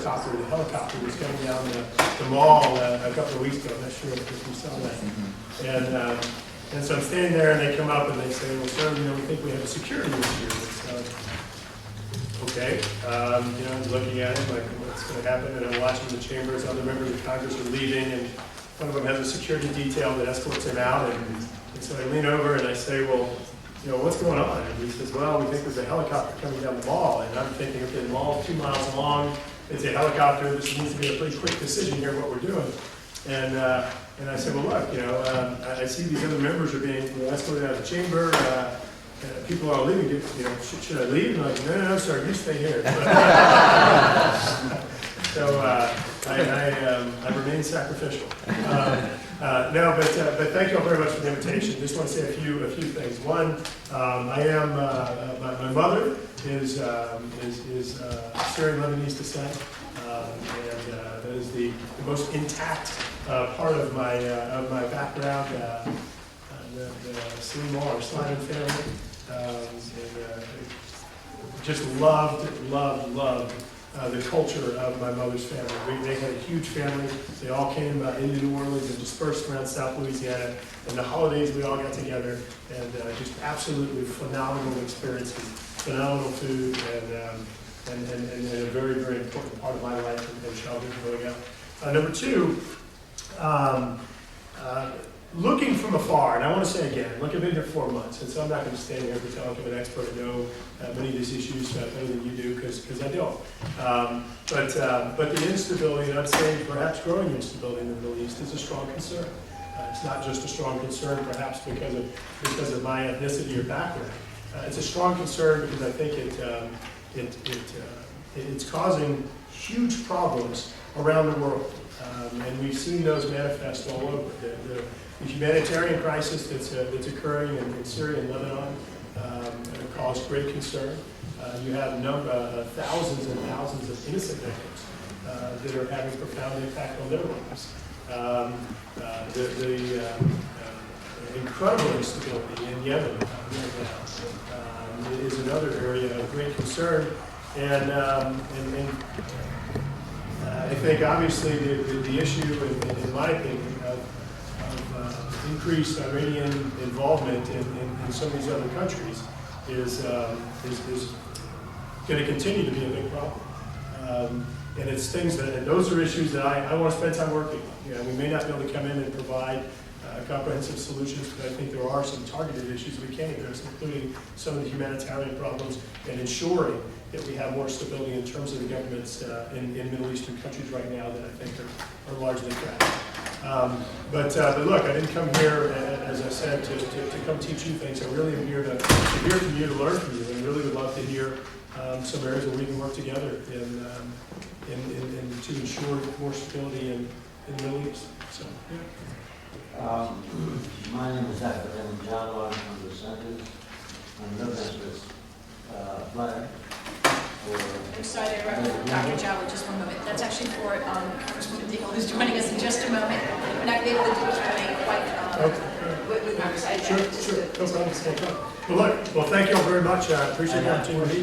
helicopter was coming down the mall a couple of weeks ago. I'm not sure if you saw that. And so I'm standing there, and they come up and they say, well, sir, we think we have a security issue. Okay, I'm looking at it, like, what's going to happen? And I'm watching the chambers. Other members of Congress are leaving, and one of them has a security detail that escorts him out. And so I lean over and I say, well, what's going on? And he says, well, we think there's a helicopter coming down the mall. And I'm thinking, okay, the mall's 2 miles long. It's a helicopter. This needs to be a pretty quick decision here, what we're doing. And I said, well, look, I see these other members are being escorted out of the chamber. People are leaving. Should I leave? And I'm like, no, sir, you stay here. So I remain sacrificial. But thank you all very much for the invitation. Just want to say a few things. One, I am my mother is Syrian Lebanese descent, and that is the most intact part of my background. The Sliman family, just loved the culture of my mother's family. They had a huge family. They all came into New Orleans and dispersed around South Louisiana. And the holidays we all got together, and just absolutely phenomenal experiences, phenomenal food, and a very, very important part of my life and childhood growing up. Number two, looking from afar, and I want to say again, look, I've been here 4 months, and so I'm not going to stand here and pretend like I'm an expert and know many of these issues better than you do, because I don't. But the instability, and I'd say perhaps growing instability in the Middle East, is a strong concern. It's not just a strong concern, perhaps because of my ethnicity or background. It's a strong concern because I think it's causing huge problems around the world, and we've seen those manifest all over. The humanitarian crisis that's occurring in Syria and Lebanon caused great concern. You have thousands and thousands of innocent victims that are having profound impact on their lives. The incredible instability in Yemen right now is another area of great concern, and I think obviously the issue, in my opinion, of increased Iranian involvement in some of these other countries is going to continue to be a big problem. And it's things those are issues that I want to spend time working on. We may not be able to come in and provide comprehensive solutions, but I think there are some targeted issues we can address, including some of the humanitarian problems and ensuring that we have more stability in terms of the governments in Middle Eastern countries right now that I think are largely fragile. But look, I didn't come here, as I said, to come teach you things. I really am here to hear from you, to learn from you, and really would love to hear some areas where we can work together to ensure more stability in the Middle East. So, yeah. My name is Dr. Helen. I'm from the Centers. I'm living this flag. I'm sorry to interrupt Dr. Jowell, just 1 moment. That's actually for Congresswoman Dingell, who's joining us in just a moment. We're not going to be able to do Q&A quite with members. Sure. Well, thank you all very much. I appreciate the opportunity.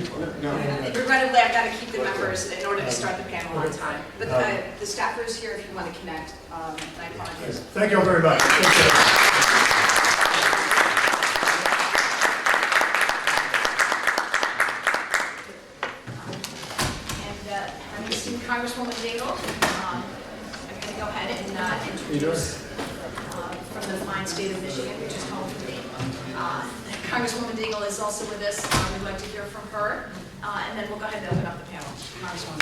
Regrettably, I've got to keep the members in order to start the panel on time. But the staffers here, if you want to connect, and I apologize. Thank you all very much. Congresswoman Dingell, I'm going to go ahead and introduce from the fine state of Michigan, which is home to me. Congresswoman Dingell is also with us. We'd like to hear from her, and then we'll go ahead and open up the panel. Congresswoman.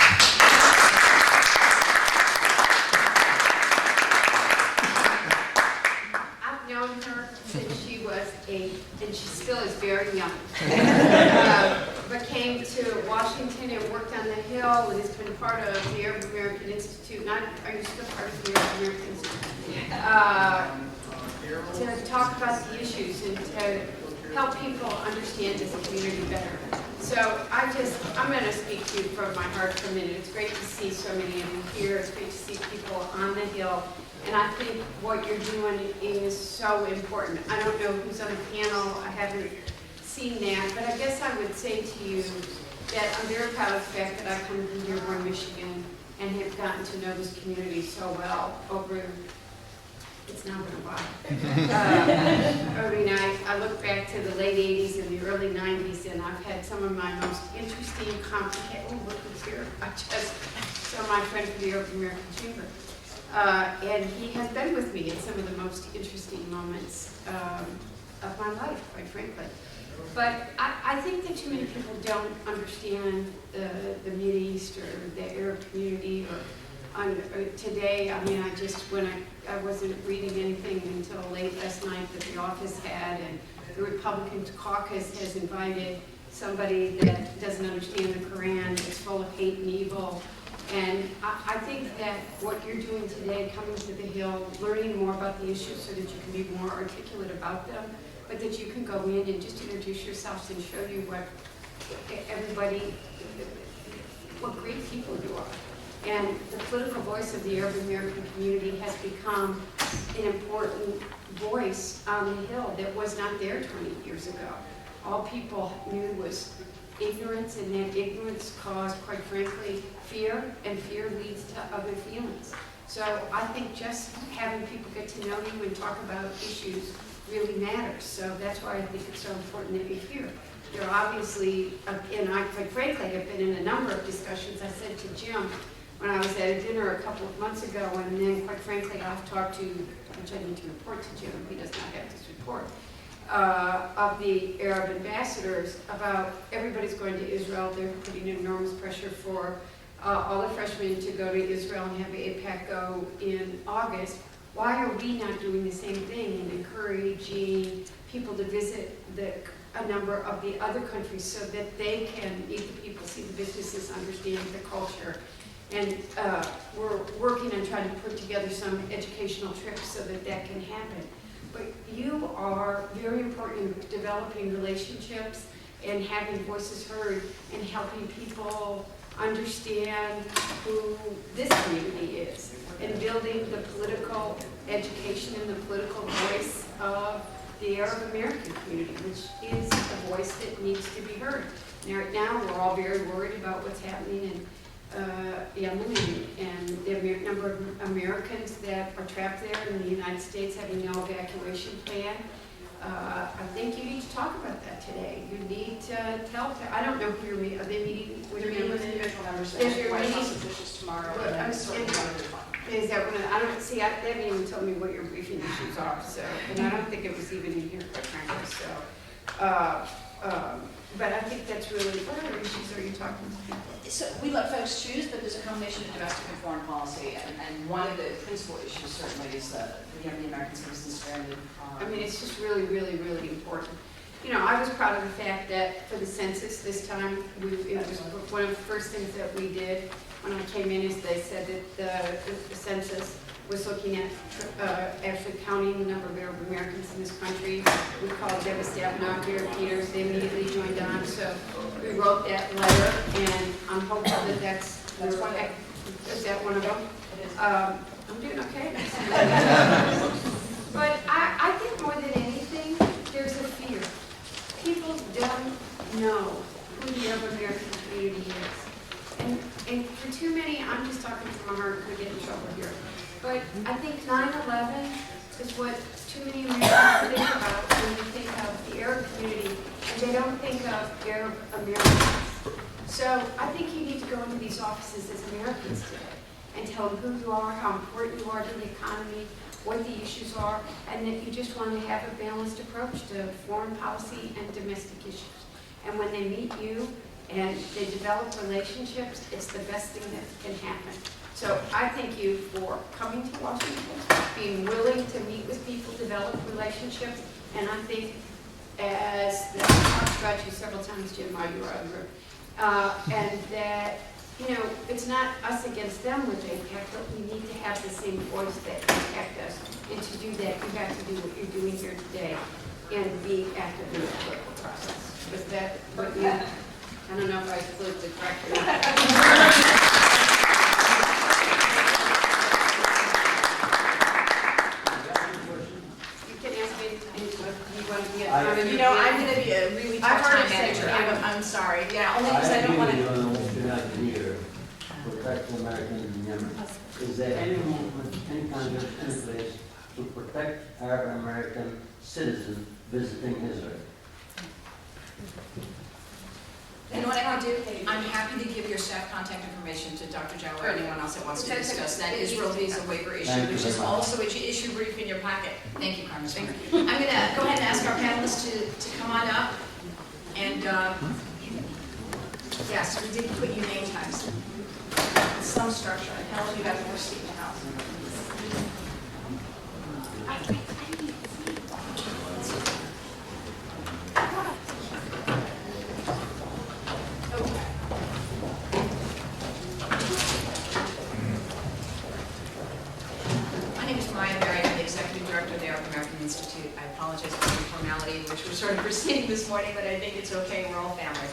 I've known her since she was and she still is very young. But came to Washington and worked on the Hill and has been part of the Arab American Institute. Are you still part of the Arab American Institute? To talk about the issues and to help people understand this community better. So I'm going to speak to you from my heart for a minute. It's great to see so many of you here. It's great to see people on the Hill. And I think what you're doing is so important. I don't know who's on the panel. I haven't seen that, but I guess I would say to you that I'm very proud of the fact that I come from Rayburn, Michigan, and have gotten to know this community so well over, it's now been a while. I look back to the late 80s and the early 90s, and I've had some of my most interesting, complicated, oh, look who's here. I just saw my friend from the Urban American Chamber. And he has been with me in some of the most interesting moments of my life, quite frankly. But I think that too many people don't understand the Mideast or the Arab community or today. I mean, I wasn't reading anything until late last night that the office had, and the Republican caucus has invited somebody that doesn't understand the Quran, that's full of hate and evil. And I think that what you're doing today, coming to the Hill, learning more about the issues so that you can be more articulate about them, but that you can go in and just introduce yourselves and show you what great people you are. And the political voice of the Arab American community has become an important voice on the Hill that was not there 20 years ago. All people knew was ignorance, and that ignorance caused, quite frankly, fear, and fear leads to other feelings. So I think just having people get to know you and talk about issues really matters. So that's why I think it's so important that you're here. You're obviously, and I, quite frankly, have been in a number of discussions. I said to Jim, when I was at a dinner a couple of months ago, and then, quite frankly, I've talked to, which I need to report to Jim, he does not have this report, of the Arab ambassadors about everybody's going to Israel. They're putting enormous pressure for all the freshmen to go to Israel and have APAC go in August. Why are we not doing the same thing and encouraging people to visit a number of the other countries so that they can meet the people, see the businesses, understand the culture? And we're working on trying to put together some educational trips so that that can happen. But you are very important in developing relationships and having voices heard and helping people understand who this community is and building the political education and the political voice of the Arab American community, which is a voice that needs to be heard. And right now, we're all very worried about what's happening in Yemen and the number of Americans that are trapped there in the United States having no evacuation plan. I think you need to talk about that today. You need to tell, I don't know who you're meeting, are they meeting with your members? Individual members, Is your White meeting? House officials tomorrow, Well, and that's certainly one of the fun. Is that one of the, I don't, see, they haven't even told me what your briefing issues are, so, and I don't think it was even in here, quite frankly, so. But I think that's really, what other issues are you talking to people? So we let folks choose, but there's a combination of domestic and foreign policy, and one of the principal issues certainly is the American citizens stranded. I mean, it's just really, really, really important. You know, I was proud of the fact that for the census this time, it was one of the first things that we did when I came in is they said that the census was looking at actually counting the number of Arab Americans in this country. We called Debbie Stabenow, Garret Peters, they immediately joined on. So we wrote that letter, and I'm hopeful that that's one. Is that one of them? It is. I'm doing okay. But I think more than anything, there's a fear. People don't know who the Arab American community is. And for too many, I'm just talking from my heart, we get in trouble here. But I think 9/11 is what too many Americans think about when they think of the Arab community, and they don't think of Arab Americans. So I think you need to go into these offices as Americans today and tell them who you are, how important you are to the economy, what the issues are, and that you just want to have a balanced approach to foreign policy and domestic issues. And when they meet you and they develop relationships, it's the best thing that can happen. So I thank you for coming to Washington, being willing to meet with people, develop relationships, and I think as I've talked about you several times, Jim, while you were out of the room, and that, you know, it's not us against them with APAC, but we need to have the same voice that impact us. And to do that, you have to do what you're doing here today and be active in the political process. Was that what you, I don't know if I flipped it correctly. You know, I'm going to be a really tough time manager. I'm sorry. Yeah, only because I don't want to. Protect the American in Yemen. Is there any movement, any kind of in place to protect Arab American citizens visiting Israel? You know what I would do? I'm happy to give your staff contact information to Dr. Jow or anyone else that wants to discuss that Israel visa waiver issue, Thank you which is very much. also an issue brief in your packet. Thank you, Congressman. I'm going to go ahead and ask our panelists to come on up. And yes, we did put you name tags. Some structure. And Helen, you got the first seat in the house. I apologize for the formality which we're sort of proceeding this morning, but I think it's okay, we're all family.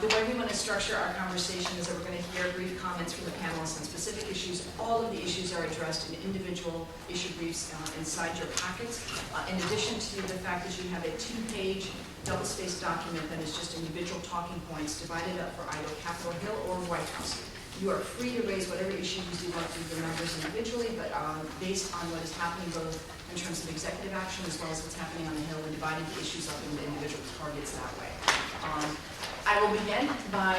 The way we want to structure our conversation is that we're going to hear brief comments from the panelists on specific issues. All of the issues are addressed in individual issue briefs inside your packets. In addition to the fact that you have a 2-page double-spaced document that is just individual talking points divided up for either Capitol Hill or White House. You are free to raise whatever issues you want with the members individually, but based on what is happening both in terms of executive action as well as what's happening on the Hill, and dividing the issues up into individual targets that way. I will begin by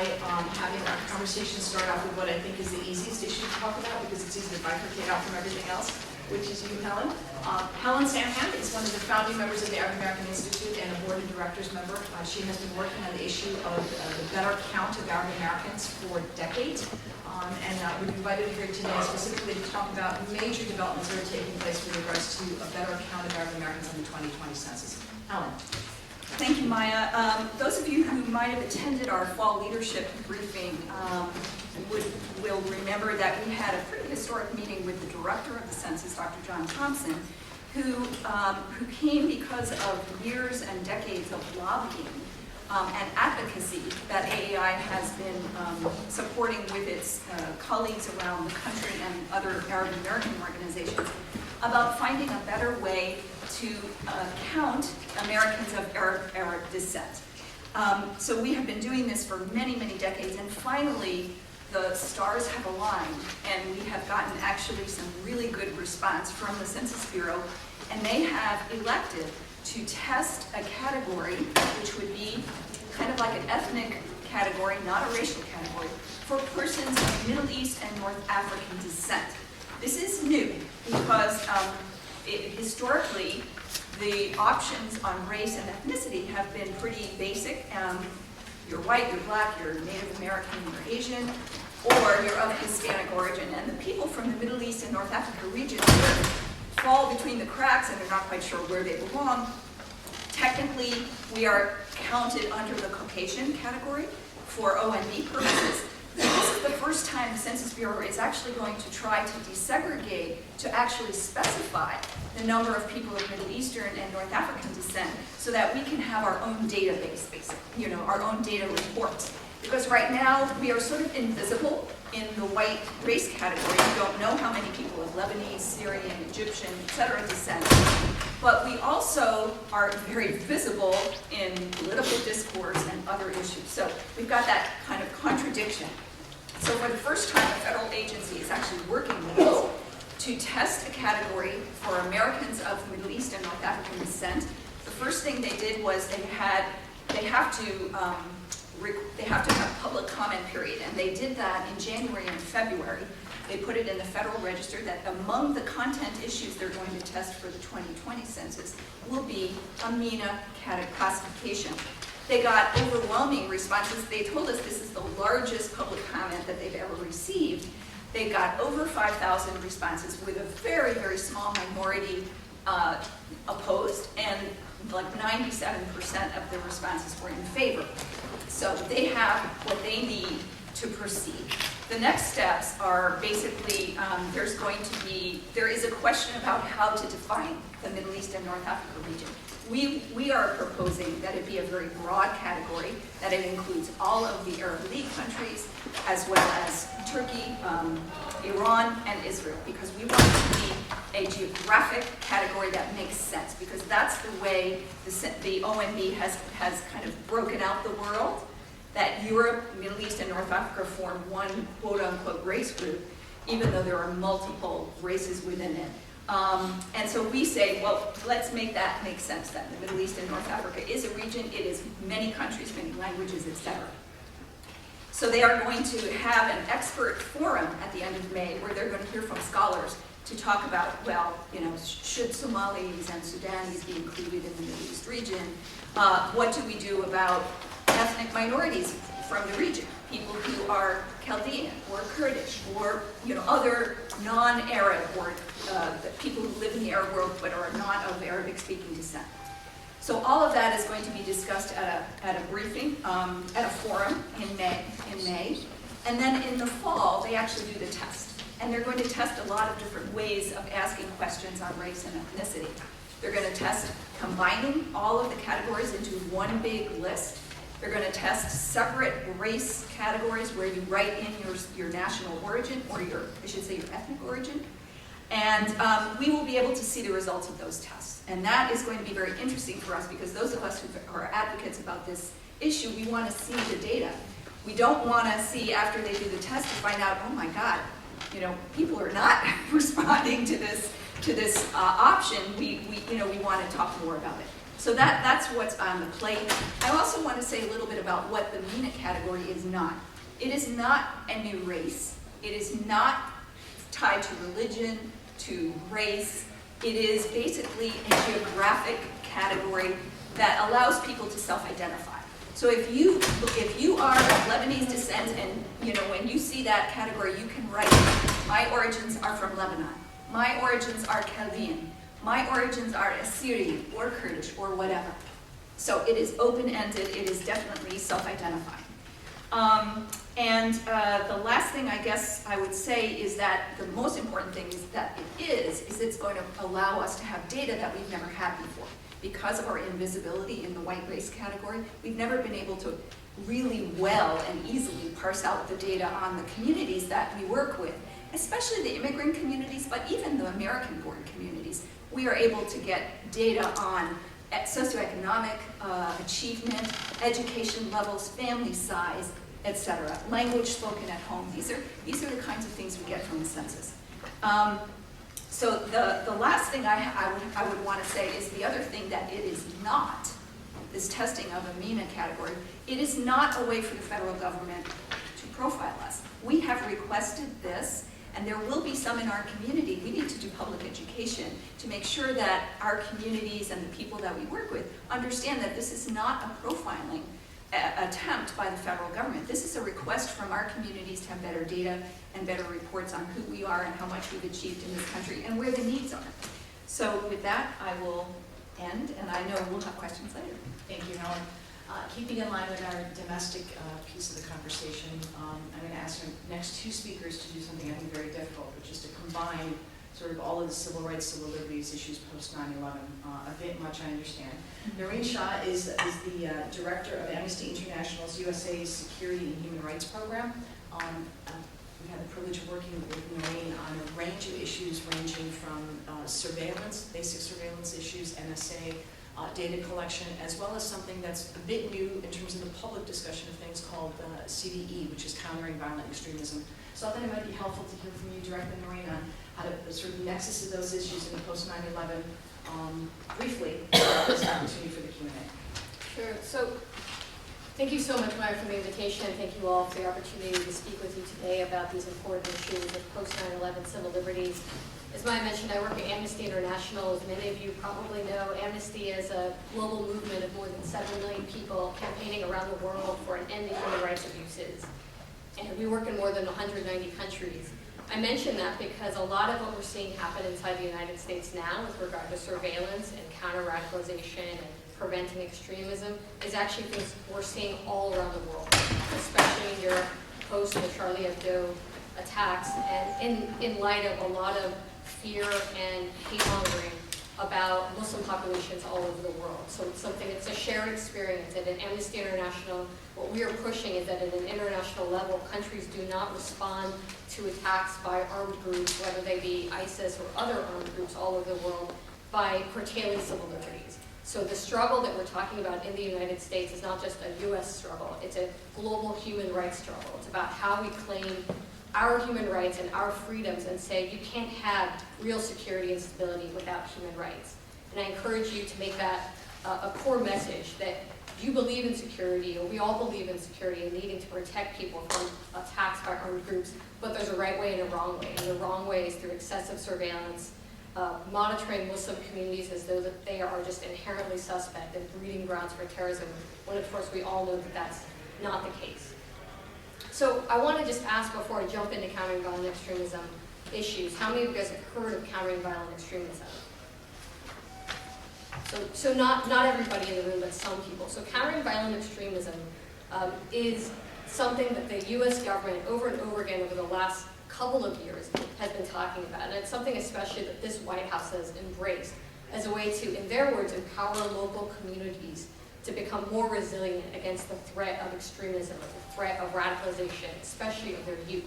having our conversation start off with what I think is the easiest issue to talk about, because it's easy to bifurcate out from everything else, which is you, Helen. Helen Samhan is one of the founding members of the Arab American Institute and a board of directors member. She has been working on the issue of the better count of Arab Americans for decades. And we've invited her here today specifically to talk about major developments that are taking place with regards to a better count of Arab Americans in the 2020 census. Helen. Thank you, Maya. Those of you who might have attended our fall leadership briefing will remember that we had a pretty historic meeting with the director of the census, Dr. John Thompson, who came because of years and decades of lobbying and advocacy that AAI has been supporting with its colleagues around the country and other Arab American organizations about finding a better way to count Americans of Arab descent. So we have been doing this for many, many decades, and finally the stars have aligned, and we have gotten actually some really good response from the Census Bureau, and they have elected to test a category which would be kind of like an ethnic category, not a racial category, for persons of Middle East and North African descent. This is new because historically the options on race and ethnicity have been pretty basic. You're white, you're black, you're Native American, you're Asian, or you're of Hispanic origin. And the people from the Middle East and North Africa region fall between the cracks and they're not quite sure where they belong. Technically, we are counted under the Caucasian category for ONB purposes. This is the first time the Census Bureau is actually going to try to desegregate to actually specify the number of people of Middle Eastern and North African descent so that we can have our own database, basically, our own data reports. Because right now, we are sort of invisible in the white race category. We don't know how many people of Lebanese, Syrian, Egyptian, etc. descent. But we also are very visible in political discourse and other issues. So we've got that kind of contradiction. So for the first time, a federal agency is actually working with us to test a category for Americans of Middle East and North African descent. The first thing they did was they have to have public comment period, and they did that in January and February. They put it in the Federal Register that among the content issues they're going to test for the 2020 census will be a MENA classification. They got overwhelming responses. They told us this is the largest public comment that they've ever received. They got over 5,000 responses with a very, very small minority opposed, and like 97% of the responses were in favor. So they have what they need to proceed. The next steps are basically, there is a question about how to define the Middle East and North Africa region. We are proposing that it be a very broad category, that it includes all of the Arab League countries, as well as Turkey, Iran, and Israel, because we want it to be a geographic category that makes sense, because that's the way the ONB has kind of broken out the world, that Europe, Middle East, and North Africa form one quote-unquote race group, even though there are multiple races within it. And so we say, well, let's make that make sense then. The Middle East and North Africa is a region. It is many countries, many languages, etc. So they are going to have an expert forum at the end of May where they're going to hear from scholars to talk about, well, you know, should Somalis and Sudanese be included in the Middle East region? What do we do about ethnic minorities from the region? People who are Chaldean or Kurdish or, you know, other non-Arab or people who live in the Arab world but are not of Arabic-speaking descent. So all of that is going to be discussed at a briefing, at a forum in May. And then in the fall, they actually do the test. And they're going to test a lot of different ways of asking questions on race and ethnicity. They're going to test combining all of the categories into one big list. They're going to test separate race categories where you write in your national origin, or your ethnic origin. And we will be able to see the results of those tests. And that is going to be very interesting for us because those of us who are advocates about this issue, we want to see the data. We don't want to see after they do the test to find out, oh my God, you know, people are not responding to this option. We want to talk more about it. So that's what's on the plate. I also want to say a little bit about what the MENA category is not. It is not a new race. It is not tied to religion, to race. It is basically a geographic category that allows people to self-identify. So if you are of Lebanese descent and, you know, when you see that category, you can write, my origins are from Lebanon. My origins are Chaldean. My origins are Assyrian or Kurdish or whatever. So it is open-ended. It is definitely self-identifying. The last thing I guess I would say is that the most important thing is that it's going to allow us to have data that we've never had before. Because of our invisibility in the white race category, we've never been able to really well and easily parse out the data on the communities that we work with, especially the immigrant communities, but even the American-born communities. We are able to get data on socioeconomic achievement, education levels, family size, etc., language spoken at home. These are the kinds of things we get from the census. So the last thing I would want to say is the other thing that it is not, this testing of a MENA category, it is not a way for the federal government to profile us. We have requested this, and there will be some in our community. We need to do public education to make sure that our communities and the people that we work with understand that this is not a profiling attempt by the federal government. This is a request from our communities to have better data and better reports on who we are and how much we've achieved in this country and where the needs are. So with that, I will end, and I know we'll have questions later. Thank you, Helen. Keeping in line with our domestic piece of the conversation, I'm going to ask our next two speakers to do something I think very difficult, which is to combine sort of all of the civil rights, civil liberties issues post 9/11, a bit much I understand. Naureen Shah is the director of Amnesty International's USA's Security and Human Rights Program. We've had the privilege of working with Naureen on a range of issues ranging from surveillance, basic surveillance issues, NSA, data collection, as well as something that's a bit new in terms of the public discussion of things called CVE, which is countering violent extremism. So I thought it might be helpful to hear from you directly, Naureen, on how to sort of nexus of those issues in the post 9/11 briefly, as an opportunity for the Q&A. Sure. So thank you so much, Maya, for the invitation. Thank you all for the opportunity to speak with you today about these important issues of post 9/11 civil liberties. As Maya mentioned, I work at Amnesty International. As many of you probably know, Amnesty is a global movement of more than 7 million people campaigning around the world for an end to human rights abuses. And we work in more than 190 countries. I mention that because a lot of what we're seeing happen inside the United States now with regard to surveillance and counter-radicalization and preventing extremism is actually things we're seeing all around the world, especially in Europe, post the Charlie Hebdo attacks, and in light of a lot of fear and hate-mongering about Muslim populations all over the world. So it's a shared experience, and at Amnesty International, what we are pushing is that at an international level, countries do not respond to attacks by armed groups, whether they be ISIS or other armed groups all over the world, by curtailing civil liberties. So the struggle that we're talking about in the United States is not just a US struggle, it's a global human rights struggle. It's about how we claim our human rights and our freedoms and say you can't have real security and stability without human rights. And I encourage you to make that a core message, that you believe in security, or we all believe in security and needing to protect people from attacks by armed groups, but there's a right way and a wrong way. And the wrong way is through excessive surveillance, monitoring Muslim communities as though that they are just inherently suspect and breeding grounds for terrorism, when of course we all know that that's not the case. So I want to just ask before I jump into countering violent extremism issues, how many of you guys have heard of countering violent extremism? So not everybody in the room, but some people. So countering violent extremism is something that the U.S. government over and over again over the last couple of years has been talking about. And it's something especially that this White House has embraced as a way to, in their words, empower local communities to become more resilient against the threat of extremism, or the threat of radicalization, especially of their youth.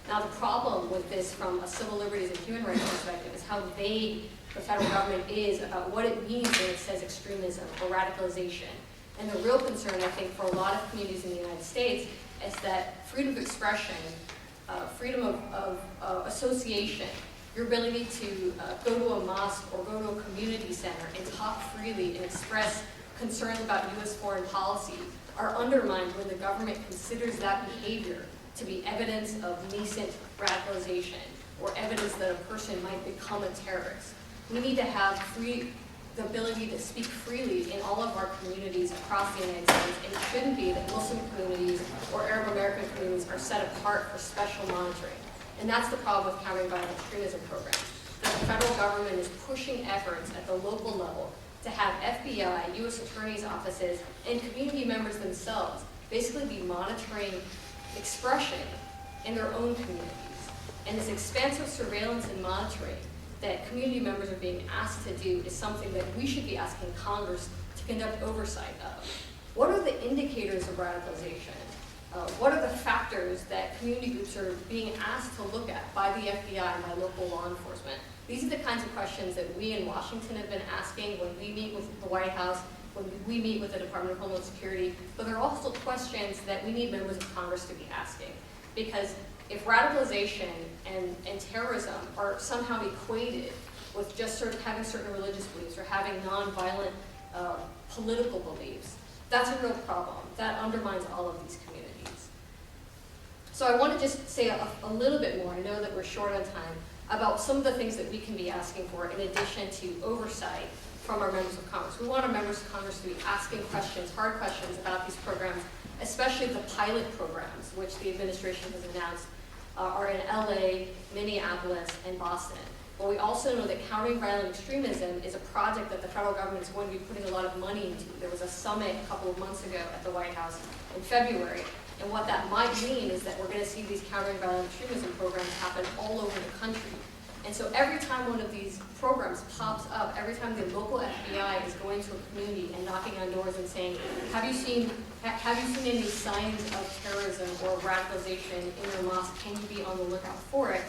Now the problem with this from a civil liberties and human rights perspective is how vague the federal government is about what it means when it says extremism or radicalization. And the real concern, I think, for a lot of communities in the United States is that freedom of expression, freedom of association, your ability to go to a mosque or go to a community center and talk freely and express concerns about U.S. foreign policy are undermined when the government considers that behavior to be evidence of nascent radicalization or evidence that a person might become a terrorist. We need to have the ability to speak freely in all of our communities across the United States, and it shouldn't be that Muslim communities or Arab American communities are set apart for special monitoring. And that's the problem with countering violent extremism programs. That the federal government is pushing efforts at the local level to have FBI, U.S. attorneys' offices, and community members themselves basically be monitoring expression in their own communities. And this expansive surveillance and monitoring that community members are being asked to do is something that we should be asking Congress to conduct oversight of. What are the indicators of radicalization? What are the factors that community groups are being asked to look at by the FBI and by local law enforcement? These are the kinds of questions that we in Washington have been asking when we meet with the White House, when we meet with the Department of Homeland Security, but there are also questions that we need members of Congress to be asking. Because if radicalization and terrorism are somehow equated with just sort of having certain religious beliefs or having nonviolent political beliefs, that's a real problem. That undermines all of these communities. So I want to just say a little bit more, I know that we're short on time, about some of the things that we can be asking for in addition to oversight from our members of Congress. We want our members of Congress to be asking questions, hard questions about these programs, especially the pilot programs, which the administration has announced are in LA, Minneapolis, and Boston. But we also know that countering violent extremism is a project that the federal government is going to be putting a lot of money into. There was a summit a couple of months ago at the White House in February. And what that might mean is that we're going to see these countering violent extremism programs happen all over the country. And so every time one of these programs pops up, every time the local FBI is going to a community and knocking on doors and saying, have you seen any signs of terrorism or radicalization in your mosque? Can you be on the lookout for it?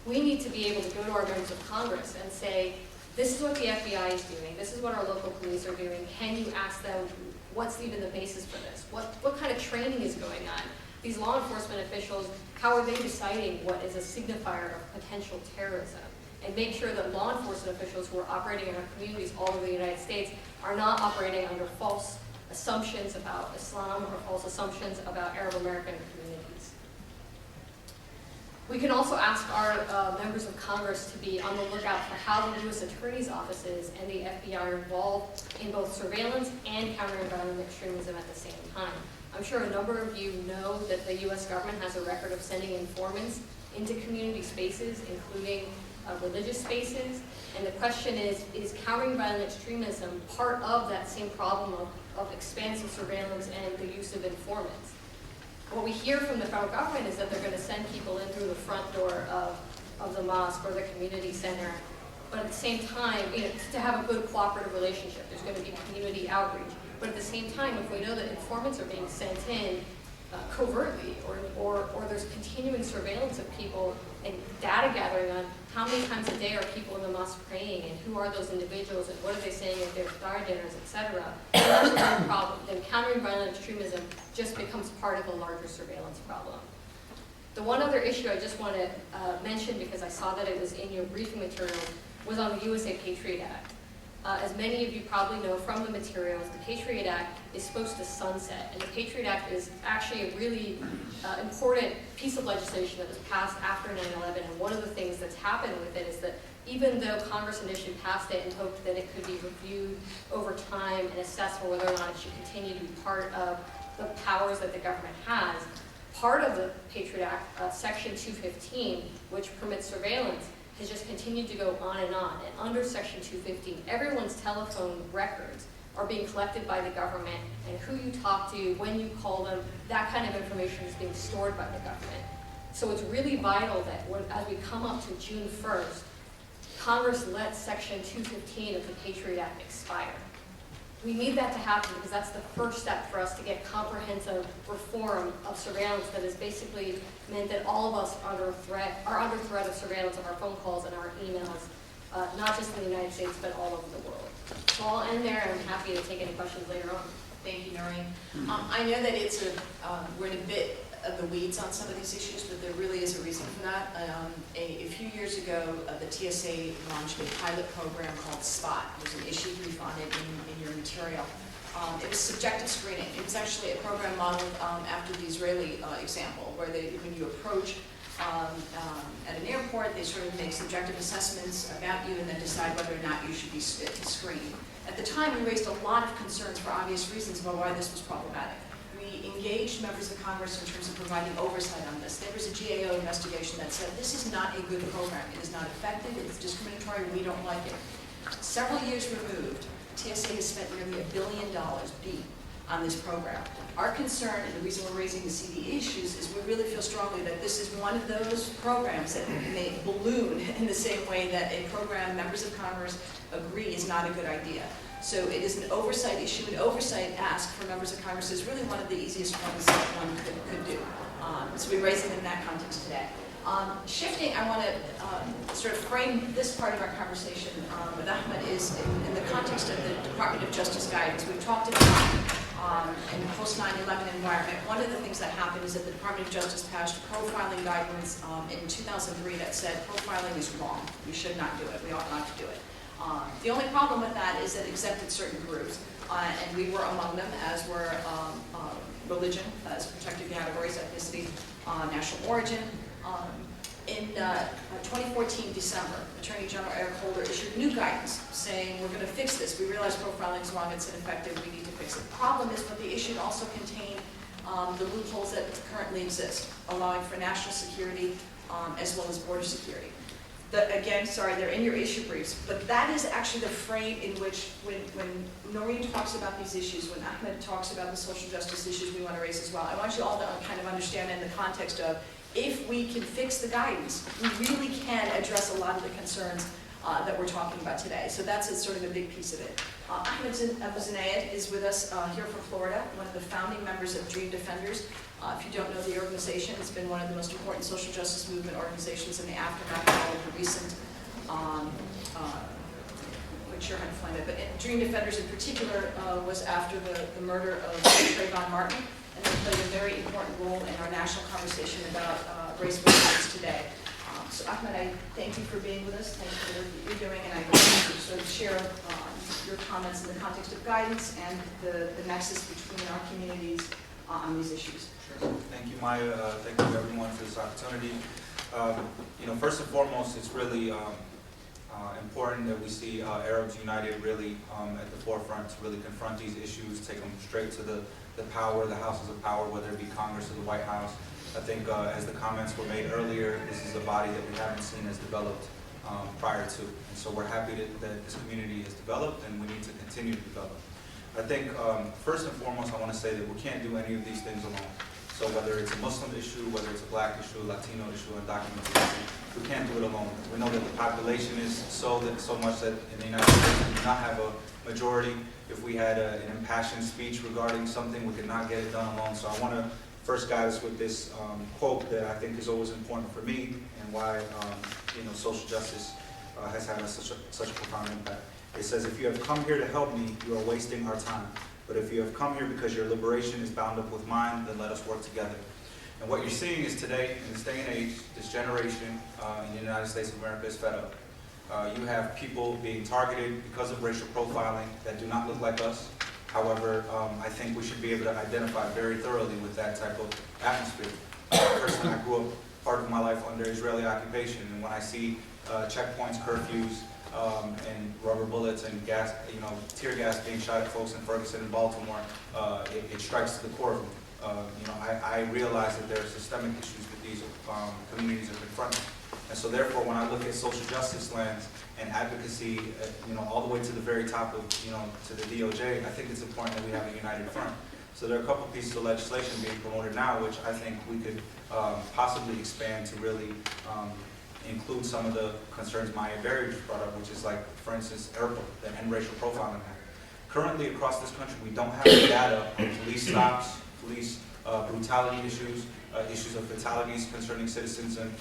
We need to be able to go to our members of Congress and say, this is what the FBI is doing. This is what our local police are doing. Can you ask them what's even the basis for this? What kind of training is going on? These law enforcement officials, how are they deciding what is a signifier of potential terrorism? And make sure that law enforcement officials who are operating in our communities all over the United States are not operating under false assumptions about Islam or false assumptions about Arab American communities. We can also ask our members of Congress to be on the lookout for how the U.S. attorneys' offices and the FBI are involved in both surveillance and countering violent extremism at the same time. I'm sure a number of you know that the U.S. government has a record of sending informants into community spaces, including religious spaces. And the question is countering violent extremism part of that same problem of expansive surveillance and the use of informants? What we hear from the federal government is that they're going to send people in through the front door of the mosque or the community center. But at the same time, to have a good cooperative relationship, there's going to be community outreach. But at the same time, if we know that informants are being sent in covertly or there's continuing surveillance of people and data gathering on how many times a day are people in the mosque praying and who are those individuals and what are they saying at their iftar dinners, etc., that's a real problem. Then countering violent extremism just becomes part of a larger surveillance problem. The one other issue I just want to mention, because I saw that it was in your briefing materials, was on the USA Patriot Act. As many of you probably know from the materials, the Patriot Act is supposed to sunset, and the Patriot Act is actually a really important piece of legislation that was passed after 9/11, and one of the things that's happened with it is that even though Congress initially passed it and hoped that it could be reviewed over time and assessed for whether or not it should continue to be part of the powers that the government has, part of the Patriot Act, Section 215, which permits surveillance, has just continued to go on and on. And under Section 215, everyone's telephone records are being collected by the government, and who you talk to, when you call them, that kind of information is being stored by the government. So it's really vital that as we come up to June 1st, Congress lets Section 215 of the Patriot Act expire. We need that to happen because that's the first step for us to get comprehensive reform of surveillance that has basically meant that all of us are under threat of surveillance of our phone calls and our emails, not just in the United States, but all over the world. So I'll end there, and I'm happy to take any questions later on. Thank you, Naureen. I know that we're in a bit of the weeds on some of these issues, but there really is a reason for that. A few years ago, the TSA launched a pilot program called SPOT. There's an issue brief on it in your material. It was subjective screening. It was actually a program modeled after the Israeli example, where when you approach at an airport, they sort of make subjective assessments about you and then decide whether or not you should be screened. At the time, we raised a lot of concerns for obvious reasons about why this was problematic. We engaged members of Congress in terms of providing oversight on this. There was a GAO investigation that said this is not a good program. It is not effective. It's discriminatory. We don't like it. Several years removed, TSA has spent nearly $1 billion on this program. Our concern, and the reason we're raising the CD issues, is we really feel strongly that this is one of those programs that may balloon in the same way that a program members of Congress agree is not a good idea. So it is an oversight issue. An oversight ask for members of Congress is really one of the easiest ones that one could do. So we're raising it in that context today. Shifting, I want to sort of frame this part of our conversation with Ahmad is in the context of the Department of Justice guidance. We've talked about in the post 9/11 environment. One of the things that happened is that the Department of Justice passed profiling guidance in 2003 that said profiling is wrong. We should not do it. We ought not to do it. The only problem with that is that it exempted certain groups, and we were among them, as were religion as protected categories, ethnicity, national origin. In 2014 December, Attorney General Eric Holder issued new guidance saying we're going to fix this. We realize profiling is wrong, it's ineffective, we need to fix it. The problem is what they issued also contained the loopholes that currently exist, allowing for national security as well as border security. Again, sorry, they're in your issue briefs, but that is actually the frame in which, when Naureen talks about these issues, when Ahmad talks about the social justice issues we want to raise as well, I want you all to kind of understand in the context of, if we can fix the guidance, we really can address a lot of the concerns that we're talking about today. So that's sort of a big piece of it. Ahmad Abuznaid is with us here from Florida, one of the founding members of Dream Defenders. If you don't know the organization, it's been one of the most important social justice movement organizations in the aftermath of all of the recent, I'm not sure how to find it, but Dream Defenders in particular was after the murder of Trayvon Martin, and they played a very important role in our national conversation about race violence today. So Ahmad, I thank you for being with us. Thank you for the work that you're doing, and I want you to sort of share your comments in the context of guidance and the nexus between our communities on these issues. Sure. Thank you, Maya. Thank you, everyone, for this opportunity. First and foremost, it's really important that we see Arabs United really at the forefront to really confront these issues, take them straight to the power, the houses of power, whether it be Congress or the White House. I think as the comments were made earlier, this is a body that we haven't seen as developed prior to. And so we're happy that this community has developed, and we need to continue to develop. I think first and foremost, I want to say that we can't do any of these things alone. So whether it's a Muslim issue, whether it's a black issue, a Latino issue, undocumented issue, we can't do it alone. We know that the population is so much that in the United States we do not have a majority. If we had an impassioned speech regarding something, we could not get it done alone. So I want to first guide us with this quote that I think is always important for me, and why social justice has had such a profound impact. It says, "If you have come here to help me, you are wasting our time. But if you have come here because your liberation is bound up with mine, then let us work together." And what you're seeing is today, in this day and age, this generation in the United States of America is fed up. You have people being targeted because of racial profiling that do not look like us. However, I think we should be able to identify very thoroughly with that type of atmosphere. Personally, I grew up part of my life under Israeli occupation, and when I see checkpoints, curfews, and rubber bullets and gas, tear gas being shot at folks in Ferguson and Baltimore, it strikes to the core of me. I realize that there are systemic issues that these communities are confronting. And so therefore, when I look at social justice lands and advocacy, all the way to the very top of, to the DOJ, I think it's important that we have a united front. So there are a couple pieces of legislation being promoted now, which I think we could possibly expand to really include some of the concerns Maya Berry just brought up, which is like, for instance, ERPA, the End Racial Profiling Act. Currently across this country, we don't have the data on police stops, police brutality issues, issues of fatalities concerning citizens and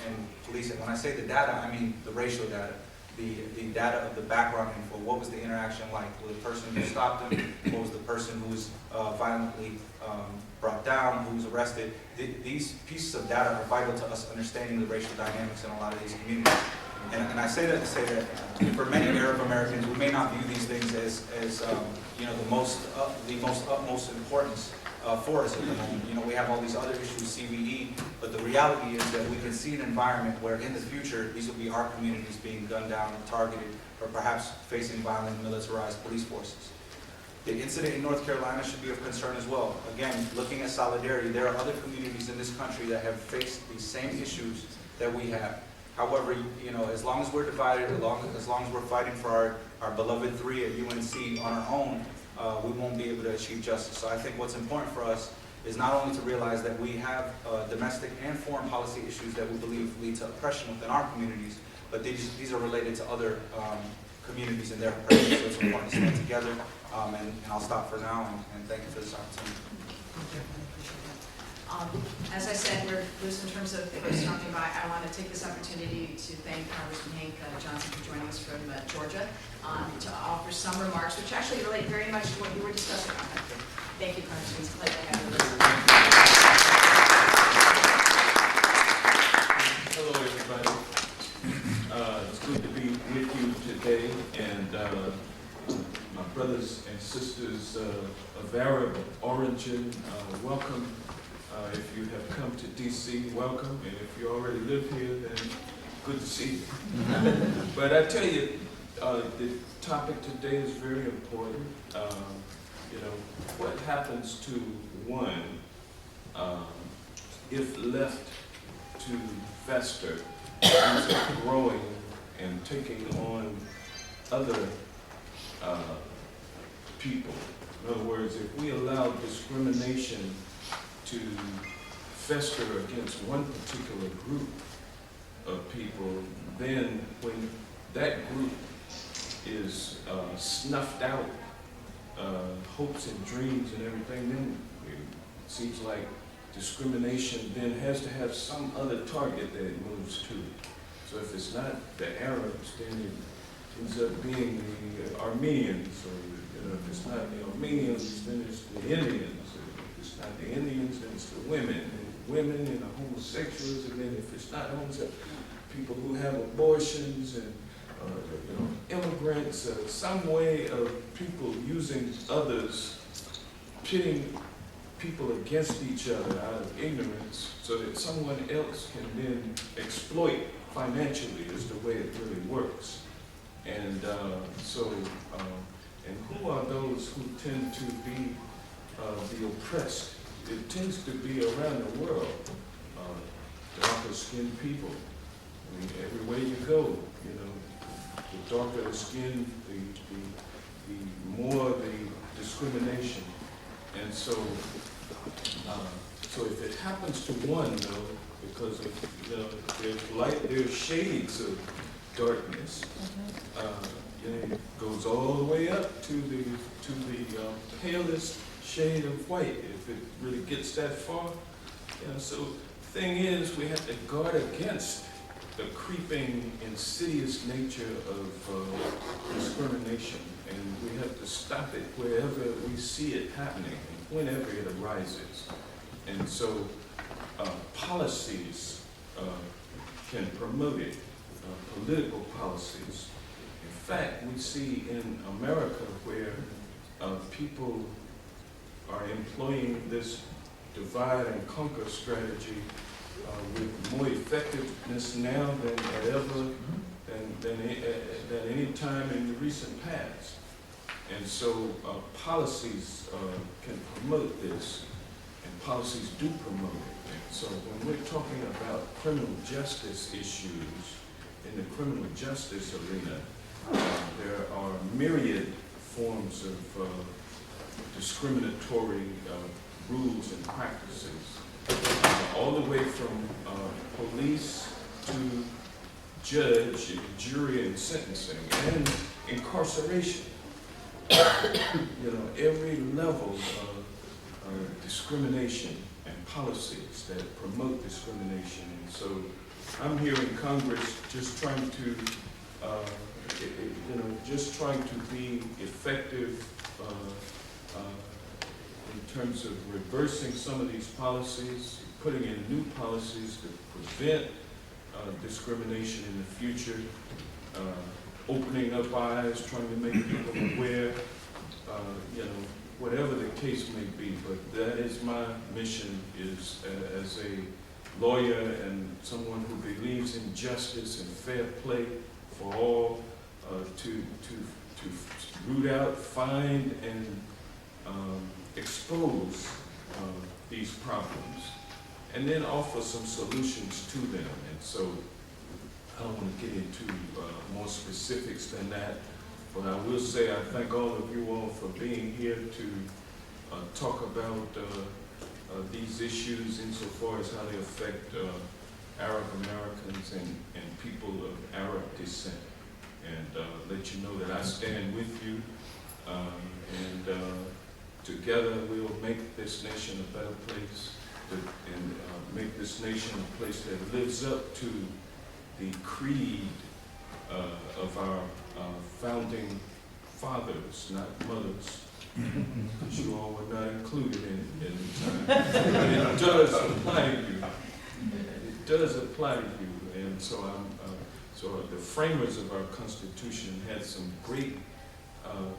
police. And when I say the data, I mean the racial data, the data of the background info. What was the interaction like with the person who stopped him? What was the person who was violently brought down, who was arrested? These pieces of data are vital to us understanding the racial dynamics in a lot of these communities. And I say that to say that for many Arab Americans, we may not view these things as the most utmost importance for us at the moment. We have all these other issues, CVE, but the reality is that we can see an environment where in the future, these will be our communities being gunned down, targeted, or perhaps facing violent militarized police forces. The incident in North Carolina should be of concern as well. Again, looking at solidarity, there are other communities in this country that have faced these same issues that we have. However, as long as we're divided, as long as we're fighting for our beloved three at UNC on our own, we won't be able to achieve justice. So I think what's important for us is not only to realize that we have domestic and foreign policy issues that we believe lead to oppression within our communities, but these are related to other communities and their oppression. So it's important to stand together. And I'll stop for now, and thank you for this opportunity. As I said, we're loose in terms of folks stopping by. I want to take this opportunity to thank Congressman Hank Johnson for joining us from Georgia to offer some remarks, which actually relate very much to what you were discussing. Thank you, Congressman. It's a pleasure to have you. Hello, everybody. It's good to be with you today, and my brothers and sisters of Arab origin, welcome. If you have come to D.C., welcome, and if you already live here, then good to see you. But I tell you, the topic today is very important. What happens to one if left to fester, growing and taking on other people? In other words, if we allow discrimination to fester against one particular group of people, then when that group is snuffed out, hopes and dreams and everything, then it seems like discrimination then has to have some other target that it moves to. So if it's not the Arabs, then it ends up being the Armenians, or if it's not the Armenians, then it's the Indians. If it's not the Indians, then it's the women, and the homosexuals, and then if it's not homosexuals, people who have abortions and immigrants, some way of people using others, pitting people against each other out of ignorance so that someone else can then exploit financially is the way it really works. And and who are those who tend to be the oppressed? It tends to be around the world, darker skinned people. I mean, everywhere you go, the darker the skin, the more the discrimination. And so if it happens to one, though, because of, there's light, there's shades of darkness, it goes all the way up to the palest shade of white, if it really gets that far. So the thing is, we have to guard against the creeping, insidious nature of discrimination, and we have to stop it wherever we see it happening, whenever it arises. And so policies can promote it, political policies. In fact, we see in America where people are employing this divide and conquer strategy with more effectiveness now than ever, than any time in the recent past. And so policies can promote this, and policies do promote it. And so when we're talking about criminal justice issues in the criminal justice arena, there are myriad forms of discriminatory rules and practices, all the way from police to judge, jury, and sentencing, and incarceration. You know, every level of discrimination and policies that promote discrimination. And so I'm here in Congress just trying to, just trying to be effective in terms of reversing some of these policies, putting in new policies to prevent discrimination in the future, opening up eyes, trying to make people aware, whatever the case may be. But that is my mission, is as a lawyer and someone who believes in justice and fair play for all, to root out, find, and expose these problems, and then offer some solutions to them. And so I don't want to get into more specifics than that, but I will say I thank all of you all for being here to talk about these issues insofar as how they affect Arab Americans and people of Arab descent, and let you know that I stand with you, and together we will make this nation a better place, and make this nation a place that lives up to the creed of our founding fathers, not mothers, because you all were not included in the time. But it does apply to you. It does apply to you, and so so the framers of our Constitution had some great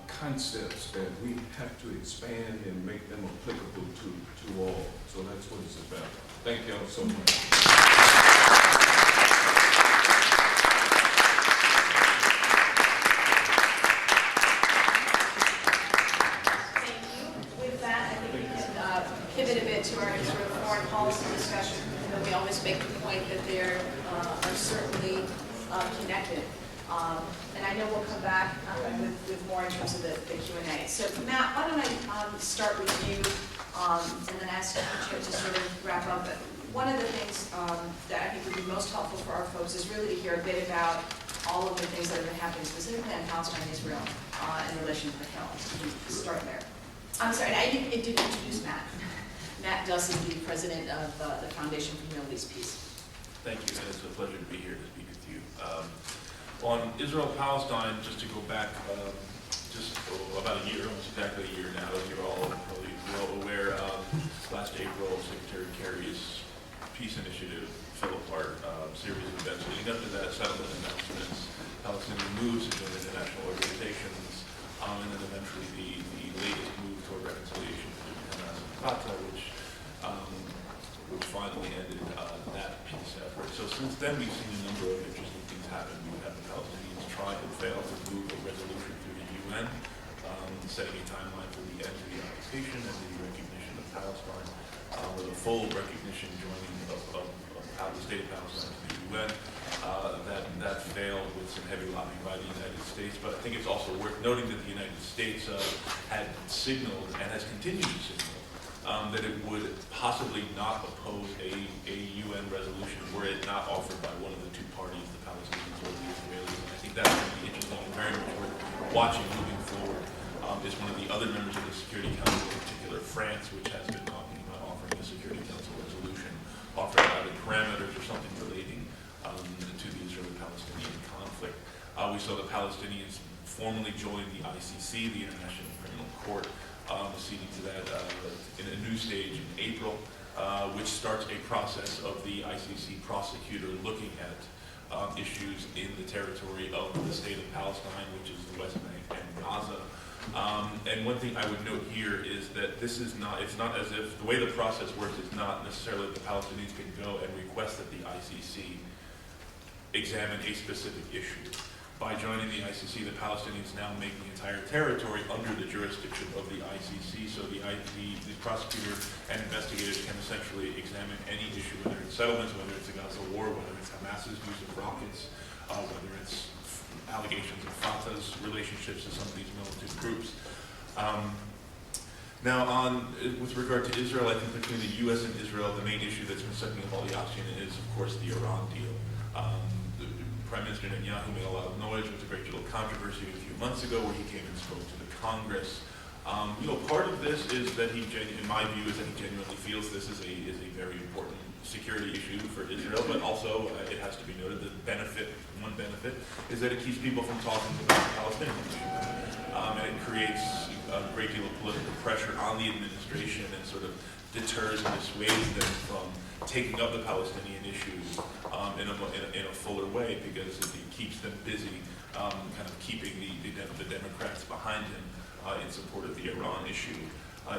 concepts that we have to expand and make them applicable to all. So that's what it's about. Thank you all so much. Pivot a bit to our sort of foreign policy discussion, and then we always make the point that they are certainly connected. And I know we'll come back with more in terms of the Q&A. So Matt, why don't I start with you, and then ask Chip to sort of wrap up. One of the things that I think would be most helpful for our folks is really to hear a bit about all of the things that have been happening specifically in Palestine and Israel in relation to the Hill. Start there. I'm sorry, I didn't introduce Matt. Matt Duss is the president of the Foundation for Middle East Peace. Thank you, and it's a pleasure to be here to speak with you. On Israel-Palestine, just to go back just about a year, almost exactly a year now, as you're all probably well aware, last April, Secretary Kerry's peace initiative fell apart. Series of events leading up to that, settlement announcements, Palestinian moves into international organizations, and then eventually the latest move toward reconciliation between Hamas and Fatah, which finally ended that peace effort. So since then, we've seen a number of interesting things happen. We've had the Palestinians try and fail to move a resolution through the UN, setting a timeline for the end of the occupation and the recognition of Palestine, with a full recognition joining of the state of Palestine to the UN. That failed with some heavy lobbying by the United States, but I think it's also worth noting that the United States had signaled and has continued to signal that it would possibly not oppose a UN resolution were it not offered by one of the two parties, the Palestinians or the Israelis. And I think that's going to be interesting and very much worth watching moving forward. Is one of the other members of the Security Council, in particular France, which has been talking about offering a Security Council resolution, offering either parameters or something relating to the Israeli-Palestinian conflict. We saw the Palestinians formally join the ICC, the International Criminal Court, acceding to that in a new stage in April. which starts a process of the ICC prosecutor looking at issues in the territory of the state of Palestine, which is the West Bank and Gaza. And one thing I would note here is that this is not, it's not as if, the way the process works is not necessarily that the Palestinians can go and request that the ICC examine a specific issue. By joining the ICC, the Palestinians now make the entire territory under the jurisdiction of the ICC, so the prosecutor and investigators can essentially examine any issue, whether it's settlements, whether it's the Gaza war, whether it's Hamas's use of rockets, whether it's allegations of Fatah's relationships to some of these militant groups. Now, with regard to Israel, I think between the U.S. and Israel, the main issue that's been sucking up all the oxygen is, of course, the Iran deal. Prime Minister Netanyahu made a lot of noise with a great deal of controversy a few months ago where he came and spoke to the Congress. Part of this is that in my view, is that he genuinely feels this is a very important security issue for Israel, but also it has to be noted that one benefit is that it keeps people from talking about the Palestinian issue. And it creates a great deal of political pressure on the administration and sort of deters and dissuades them from taking up the Palestinian issue in a fuller way, because it keeps them busy kind of keeping the Democrats behind him in support of the Iran issue.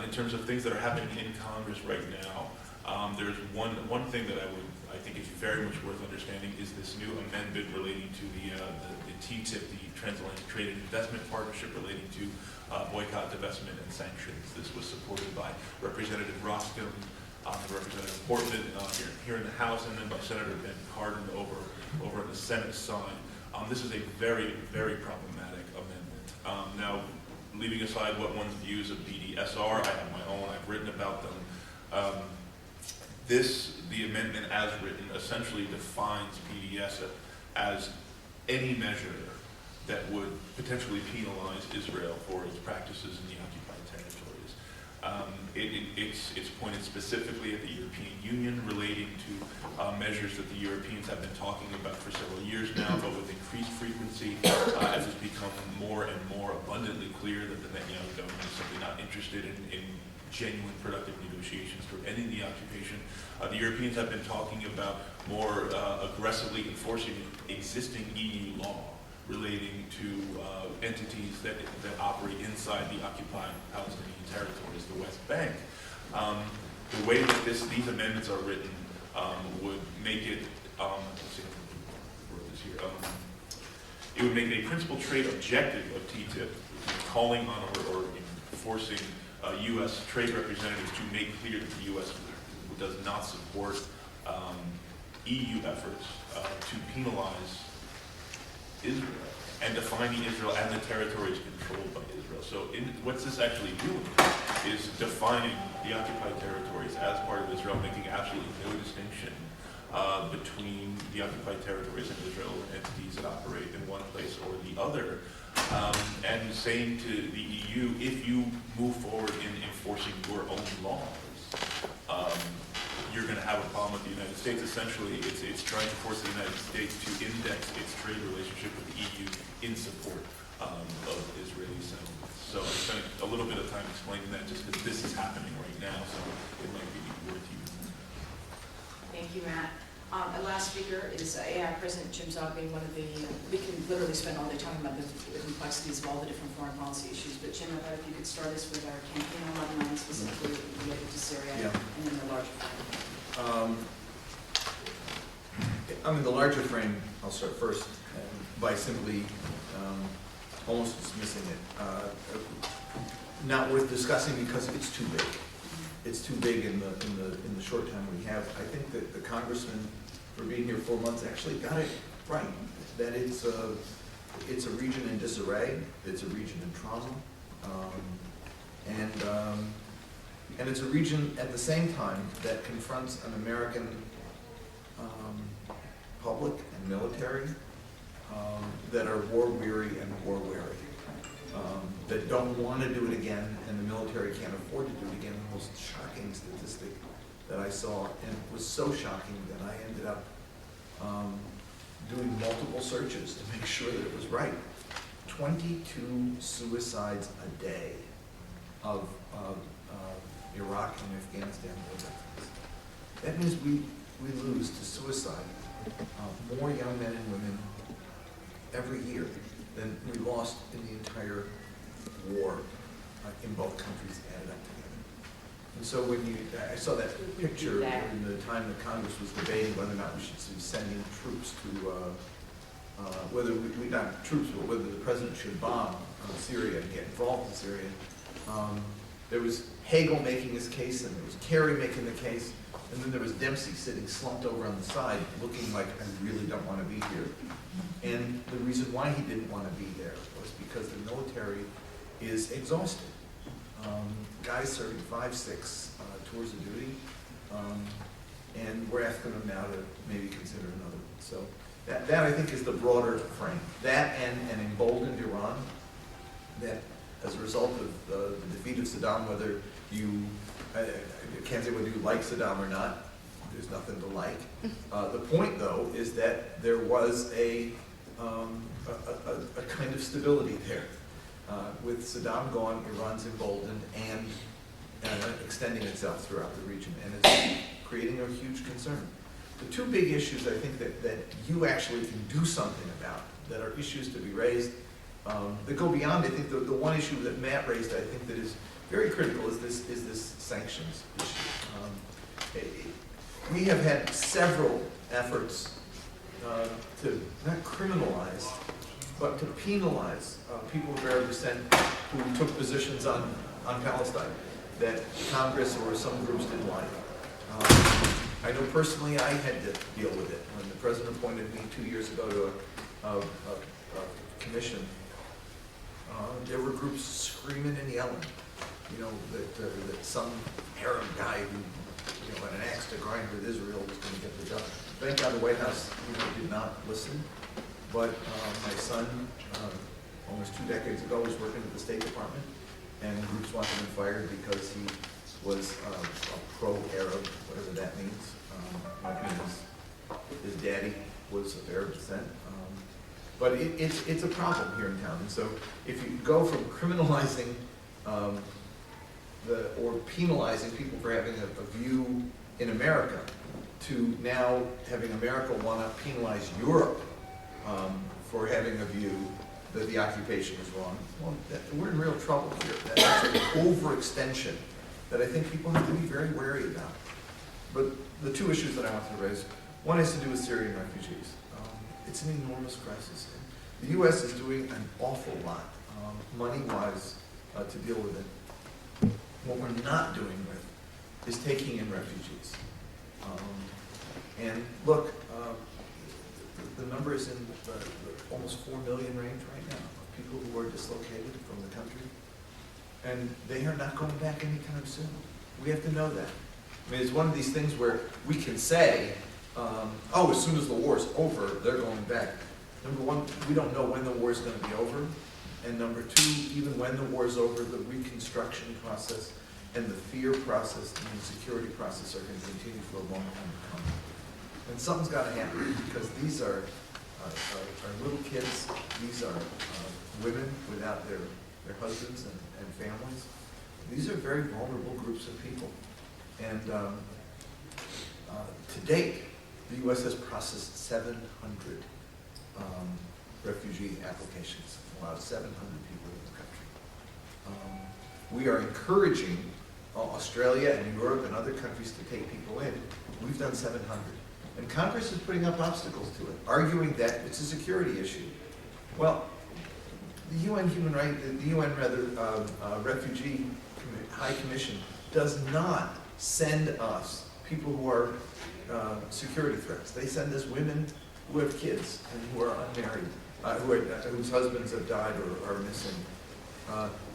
In terms of things that are happening in Congress right now, there's one thing that I think is very much worth understanding is this new amendment relating to the TTIP, the Transatlantic Trade and Investment Partnership, relating to boycott, divestment, and sanctions. This was supported by Representative Roscoe, Representative Portman here in the House, and then by Senator Ben Cardin over on the Senate side. This is a very, very problematic amendment. Now, leaving aside what one's views of BDS are, I have my own, I've written about them. The amendment as written essentially defines PDS as any measure that would potentially penalize Israel for its practices in the occupied territories. It's pointed specifically at the European Union relating to measures that the Europeans have been talking about for several years now, but with increased frequency as it's become more and more abundantly clear that the Netanyahu government is simply not interested in genuine productive negotiations for ending the occupation. The Europeans have been talking about more aggressively enforcing existing EU law relating to entities that operate inside the occupied Palestinian territories, the West Bank. The way that these amendments are written would make it, let's see, I wrote this here. It would make a principal trade objective of TTIP, calling on or forcing U.S. trade representatives to make clear that the U.S. does not support EU efforts to penalize Israel and defining Israel and the territories controlled by Israel. So what's this actually doing is defining the occupied territories as part of Israel, making absolutely no distinction between the occupied territories and Israel or entities that operate in one place or the other. And saying to the EU, if you move forward in enforcing your own laws, you're going to have a problem with the United States. Essentially, it's trying to force the United States to index its trade relationship with the EU in support of Israeli settlements. So I spent a little bit of time explaining that just because this is happening right now, so it might be worth using. Thank you, Matt. Our last speaker is AAI President Jim Zogby, we can literally spend all day talking about the complexities of all the different foreign policy issues, but Jim, if you could start us with our campaign on Lebanon, specifically related to Syria, and then the larger frame. The larger frame, I'll start first by simply almost dismissing it. Not worth discussing because it's too big. It's too big in the short time we have. I think that the congressman, for being here 4 months, actually got it right. That it's a region in disarray. It's a region in trauma, and it's a region at the same time that confronts an American public and military that are war weary and war weary. That don't want to do it again, and the military can't afford to do it again. The most shocking statistic that I saw, and it was so shocking that I ended up doing multiple searches to make sure that it was right. 22 suicides a day of Iraq and Afghanistan war veterans. that means we lose to suicide more young men and women every year than we lost in the entire war in both countries added up together. And so when I saw that picture in the time that Congress was debating whether or not we should be sending troops to, whether we not troops, but whether the president should bomb Syria and get involved in Syria. There was Hagel making his case, and there was Kerry making the case, and then there was Dempsey sitting slumped over on the side, looking like, I really don't want to be here. And the reason why he didn't want to be there was because the military is exhausted. Guys serving 5, 6 tours of duty, and we're asking them now to maybe consider another one. So that I think is the broader frame. That and an emboldened Iran that, as a result of the defeat of Saddam, whether you, I can't say whether you like Saddam or not, there's nothing to like. The point, though, is that there was a kind of stability there. With Saddam gone, Iran's emboldened and extending itself throughout the region, and it's creating a huge concern. The two big issues I think that you actually can do something about, that are issues to be raised, that go beyond, I think, the one issue that Matt raised, I think, that is very critical is this sanctions issue. We have had several efforts to not criminalize, but to penalize people of Arab descent who took positions on Palestine that Congress or some groups didn't like. I know personally I had to deal with it when the president appointed me 2 years ago to a commission. There were groups screaming and yelling, you know, that some Arab guy who, you know, had an axe to grind with Israel was going to get the job. Thank God the White House, you know, did not listen. But my son, almost 2 decades ago, was working at the State Department, and groups wanted him fired because he was a pro-Arab, whatever that means. His daddy was of Arab descent. But it's a problem here in town. And so if you go from criminalizing or penalizing people for having a view in America to now having America want to penalize Europe for having a view that the occupation is wrong, well, we're in real trouble here. That's an overextension that I think people have to be very wary about. But the two issues that I want to raise, one has to do with Syrian refugees. It's an enormous crisis. The U.S. is doing an awful lot, money-wise, to deal with it. What we're not doing with is taking in refugees. And look, the number is in the almost 4 million range right now of people who are dislocated from the country. And they are not going back anytime soon. We have to know that. I mean, it's one of these things where we can say, oh, as soon as the war is over, they're going back. Number one, we don't know when the war is going to be over. And number two, even when the war is over, the reconstruction process and the fear process and the security process are going to continue for a long time to come. And something's got to happen, because these are little kids, these are women without their husbands and families. These are very vulnerable groups of people. And to date, the U.S. has processed 700 refugee applications, allowed 700 people in the country. We are encouraging Australia and Europe and other countries to take people in. We've done 700. And Congress is putting up obstacles to it, arguing that it's a security issue. Well, the UN Refugee High Commission does not send us people who are security threats. They send us women who have kids and who are unmarried, whose husbands have died or are missing.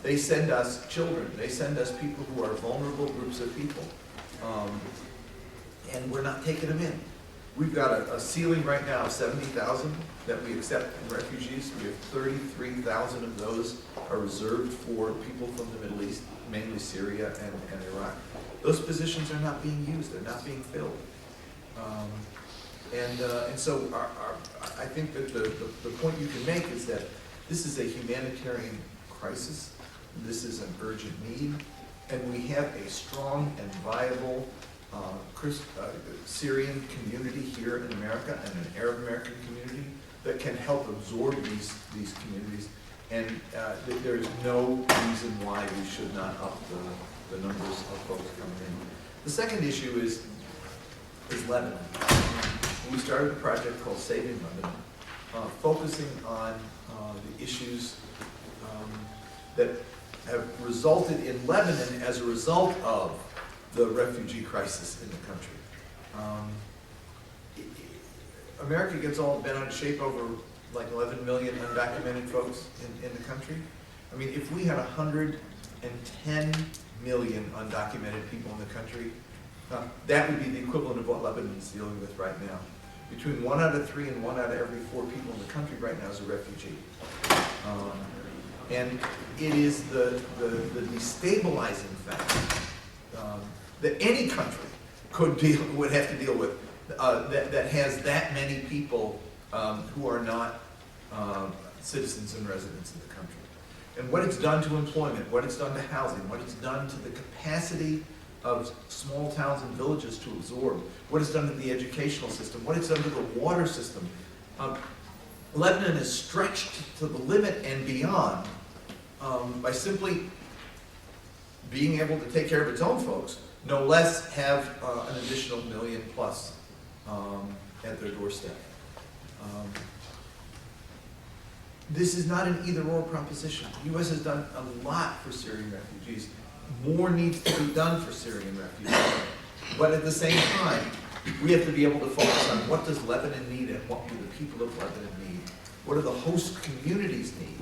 They send us children. They send us people who are vulnerable groups of people. And we're not taking them in. We've got a ceiling right now of 70,000 that we accept in refugees. We have 33,000 of those are reserved for people from the Middle East, mainly Syria and Iraq. Those positions are not being used. They're not being filled. And so I think that the point you can make is that this is a humanitarian crisis. This is an urgent need. And we have a strong and viable Syrian community here in America and an Arab American community that can help absorb these communities. And there is no reason why we should not up the numbers of folks coming in. The second issue is Lebanon. We started a project called Saving Lebanon, focusing on the issues that have resulted in Lebanon as a result of the refugee crisis in the country. America gets all bent out of shape over like 11 million undocumented folks in the country. I mean, if we had 110 million undocumented people in the country, that would be the equivalent of what Lebanon is dealing with right now. Between 1 out of 3 and 1 out of every 4 people in the country right now is a refugee. And it is the destabilizing fact that any country would have to deal with that has that many people who are not citizens and residents of the country. And what it's done to employment, what it's done to housing, what it's done to the capacity of small towns and villages to absorb, what it's done to the educational system, what it's done to the water system. Lebanon is stretched to the limit and beyond by simply being able to take care of its own folks, no less have an additional million plus at their doorstep. This is not an either-or proposition. The U.S. has done a lot for Syrian refugees. More needs to be done for Syrian refugees. But at the same time, we have to be able to focus on what does Lebanon need and what do the people of Lebanon need. What do the host communities need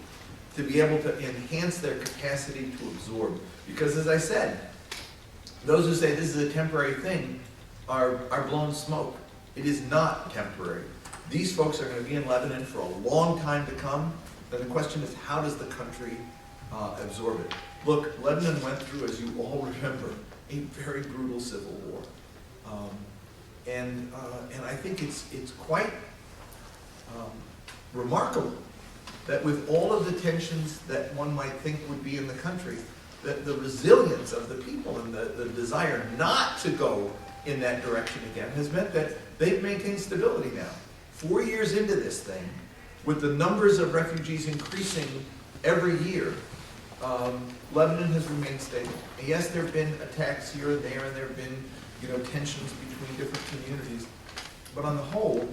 to be able to enhance their capacity to absorb? Because as I said, those who say this is a temporary thing are blown smoke. It is not temporary. These folks are going to be in Lebanon for a long time to come. And the question is, how does the country absorb it? Look, Lebanon went through, as you all remember, a very brutal civil war. And I think it's quite remarkable that with all of the tensions that one might think would be in the country, that the resilience of the people and the desire not to go in that direction again has meant that they've maintained stability now. 4 years into this thing, with the numbers of refugees increasing every year, Lebanon has remained stable. And yes, there have been attacks here and there have been, tensions between different communities. But on the whole,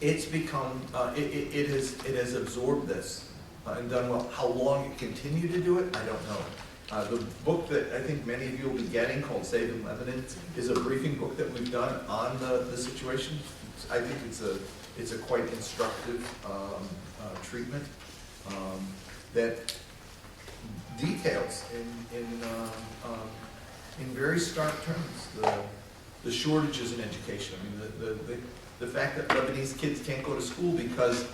it's become, it has absorbed this and done well. How long it continue to do it, I don't know. The book that I think many of you will be getting, called Saving Lebanon, is a briefing book that we've done on the situation. I think it's a quite instructive treatment that details in very stark terms the shortages in education. I mean, the fact that Lebanese kids can't go to school because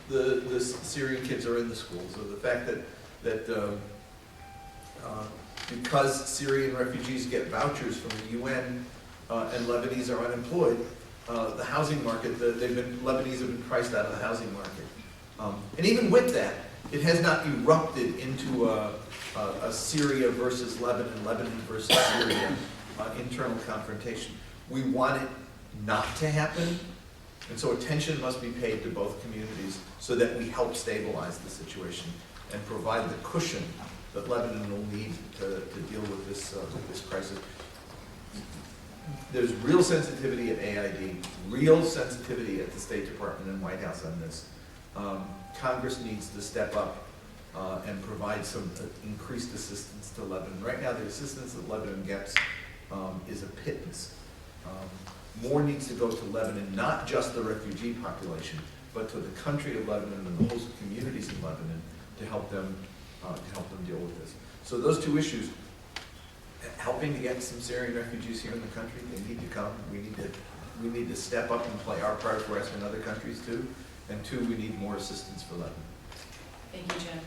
the Syrian kids are in the schools, or the fact that because Syrian refugees get vouchers from the UN and Lebanese are unemployed, the housing market, Lebanese have been priced out of the housing market. And even with that, it has not erupted into a Syria versus Lebanon, Lebanon versus Syria internal confrontation. We want it not to happen, and so attention must be paid to both communities so that we help stabilize the situation and provide the cushion that Lebanon will need to deal with this crisis. There's real sensitivity at AID, real sensitivity at the State Department and White House on this. Congress needs to step up and provide some increased assistance to Lebanon. Right now, the assistance that Lebanon gets is a pittance. More needs to go to Lebanon, not just the refugee population, but to the country of Lebanon and the host communities in Lebanon to help them deal with this. So those two issues, helping to get some Syrian refugees here in the country, they need to come. We need to step up and play our part for us in other countries too. And two, we need more assistance for Lebanon. Thank you, Jim.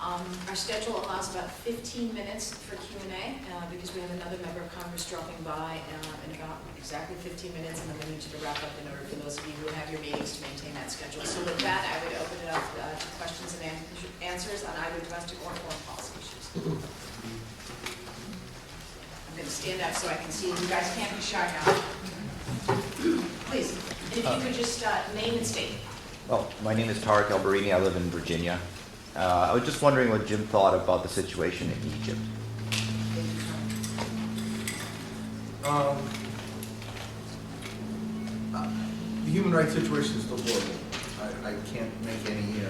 Our schedule allows about 15 minutes for Q&A because we have another member of Congress dropping by in about exactly 15 minutes, and then we need you to wrap up in order for those of you who have your meetings to maintain that schedule. So with that, I would open it up to questions and answers on either domestic or foreign policy issues. I'm going to stand out that so I can see you guys can't be shy now. Please, and if you could just name and state. Well, my name is Tarek El-Barini. I live in Virginia. I was just wondering what Jim thought about the situation in Egypt. The human rights situation is still horrible. I can't make any,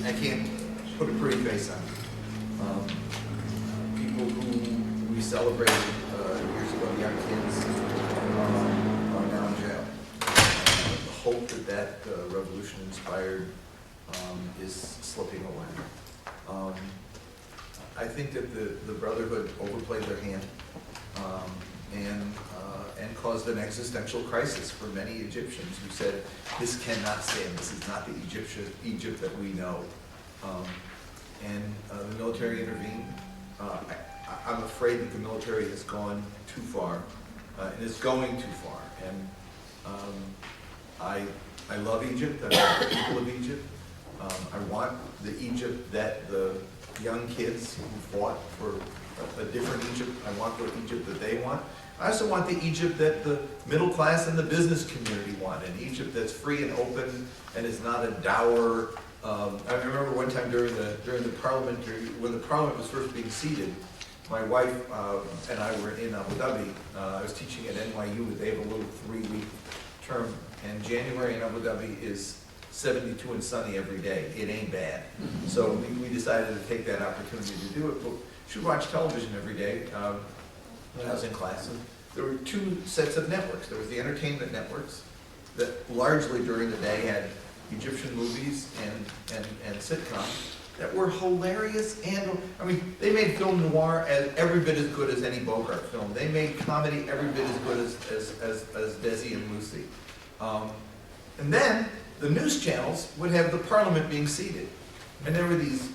I can't put a pretty face on it. People who we celebrated years ago, young kids, are now in jail. The hope that revolution inspired is slipping away. I think that the Brotherhood overplayed their hand and caused an existential crisis for many Egyptians who said, this cannot stand, this is not the Egypt that we know. The military intervened. I'm afraid that the military has gone too far and is going too far. And I love Egypt, I love the people of Egypt. I want the Egypt that the young kids who fought for a different Egypt, I want the Egypt that they want. I also want the Egypt that the middle class and the business community want, an Egypt that's free and open and is not a dour. I remember one time during the parliamentary, when the parliament was first being seated, my wife and I were in Abu Dhabi. I was teaching at NYU. They have a little 3-week term, and January in Abu Dhabi is 72 and sunny every day. It ain't bad. So we decided to take that opportunity to do it. But she would watch television every day when I was in class. And there were 2 sets of networks. There was the entertainment networks that largely during the day had Egyptian movies and sitcoms that were hilarious. And I mean, they made film noir as every bit as good as any Bogart film. They made comedy every bit as good as Desi and Lucy. And then the news channels would have the parliament being seated. And there were these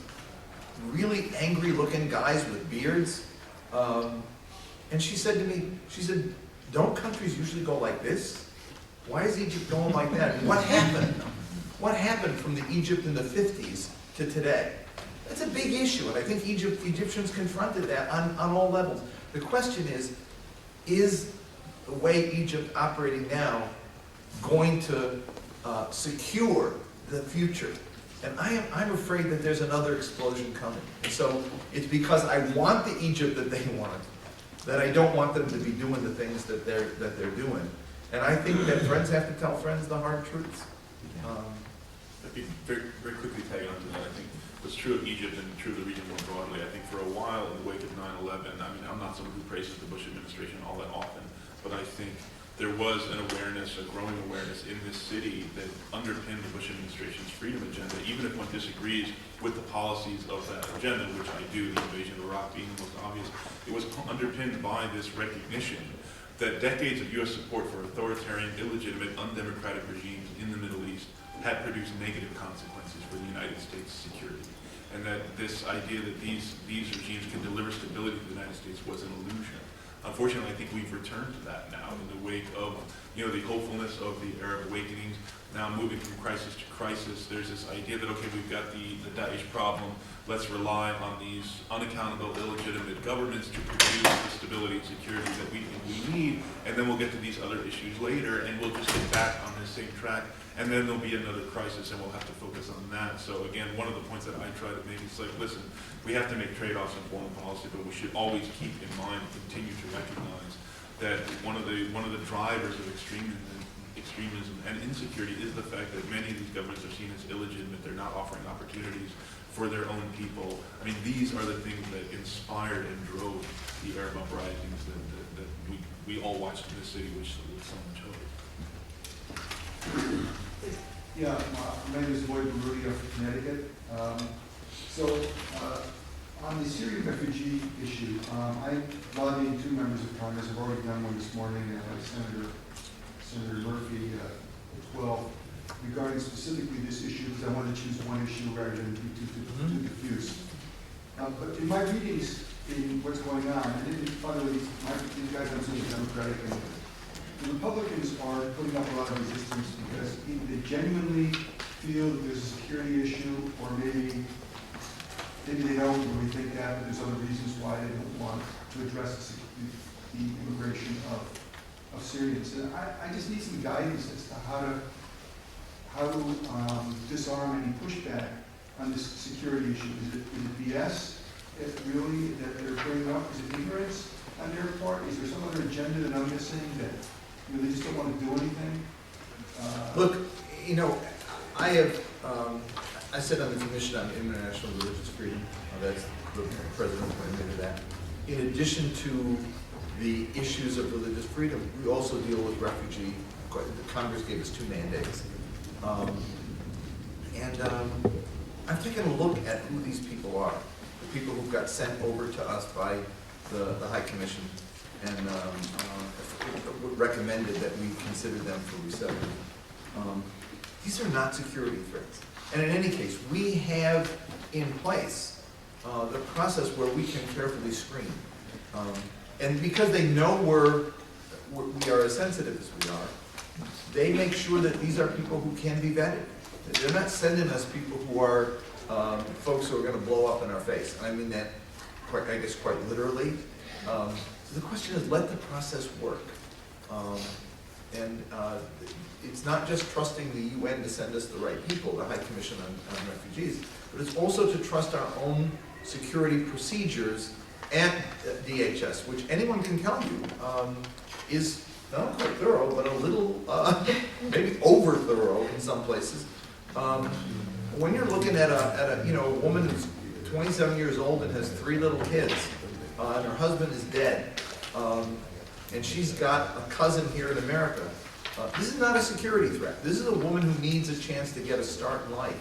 really angry looking guys with beards. And she said to me, she said, don't countries usually go like this? Why is Egypt going like that? What happened? What happened from the Egypt in the 50s to today? That's a big issue, and I think Egyptians confronted that on all levels. The question is the way Egypt operating now going to secure the future? And I'm afraid that there's another explosion coming. And so it's because I want the Egypt that they want, that I don't want them to be doing the things that they're doing. And I think that friends have to tell friends the hard truths. Very, very quickly tag on to that. I think what's true of Egypt and true of the region more broadly, I think for a while in the wake of 9/11, I mean, I'm not someone who praises the Bush administration all that often, but I think there was an awareness, a growing awareness in this city that underpinned the Bush administration's freedom agenda, even if one disagrees with the policies of that agenda, which I do, the invasion of Iraq being the most obvious. It was underpinned by this recognition that decades of U.S. support for authoritarian, illegitimate, undemocratic regimes in the Middle East had produced negative consequences for the United States' security. And that this idea that these regimes can deliver stability to the United States was an illusion. Unfortunately, I think we've returned to that now in the wake of, the hopefulness of the Arab awakenings, now moving from crisis to crisis. There's this idea that, okay, we've got the Daesh problem, let's rely on these unaccountable, illegitimate governments to produce the stability and security that we think we need, and then we'll get to these other issues later, and we'll just get back on the same track, and then there'll be another crisis, and we'll have to focus on that. So again, one of the points that I try to make is like, listen, we have to make trade-offs in foreign policy, but we should always keep in mind and continue to recognize that one of the drivers of extremism and insecurity is the fact that many of these governments are seen as illegitimate. They're not offering opportunities for their own people. I mean, these are the things that inspired and drove the Arab uprisings that we all watched in this city, which someone chose. Yeah, my name is Lloyd Baruti of Connecticut. On the Syrian refugee issue, I'm lobbying 2 members of Congress. I've already done one this morning, Senator Murphy at 12, regarding specifically this issue, because I want to choose one issue rather than be too diffuse. But in my readings, in what's going on, and by the way, these guys are saying Democratic, and the Republicans are putting up a lot of resistance because either they genuinely feel that there's a security issue, or maybe they don't really think that, but there's other reasons why they don't want to to address the immigration of Syrians. And I just need some guidance as to how to disarm any pushback on this security issue. Is it BS? Really, that they're bringing up? Is it ignorance on their part? Is there some other agenda that I'm missing that they just don't want to do anything? Look, I have, I sit on the Commission on International Religious Freedom. That's the President admitted that. In addition to the issues of religious freedom, we also deal with refugee. Congress gave us 2 mandates. I've taken a look at who these people are. The people who got sent over to us by the High Commission and recommended that we consider them for resettlement. These are not security threats. And in any case, we have in place the process where we can carefully screen. And because they know we are as sensitive as we are, they make sure that these are people who can be vetted. They're not sending us people who are folks who are going to blow up in our face. I mean that, I guess, quite literally. So the question is, let the process work. It's not just trusting the UN to send us the right people, the High Commission on Refugees, but it's also to trust our own security procedures at DHS, which anyone can tell you is not quite thorough, but a little, maybe over thorough in some places. When you're looking at a woman who's 27 years old and has 3 little kids, and her husband is dead, and she's got a cousin here in America, this is not a security threat. This is a woman who needs a chance to get a start in life.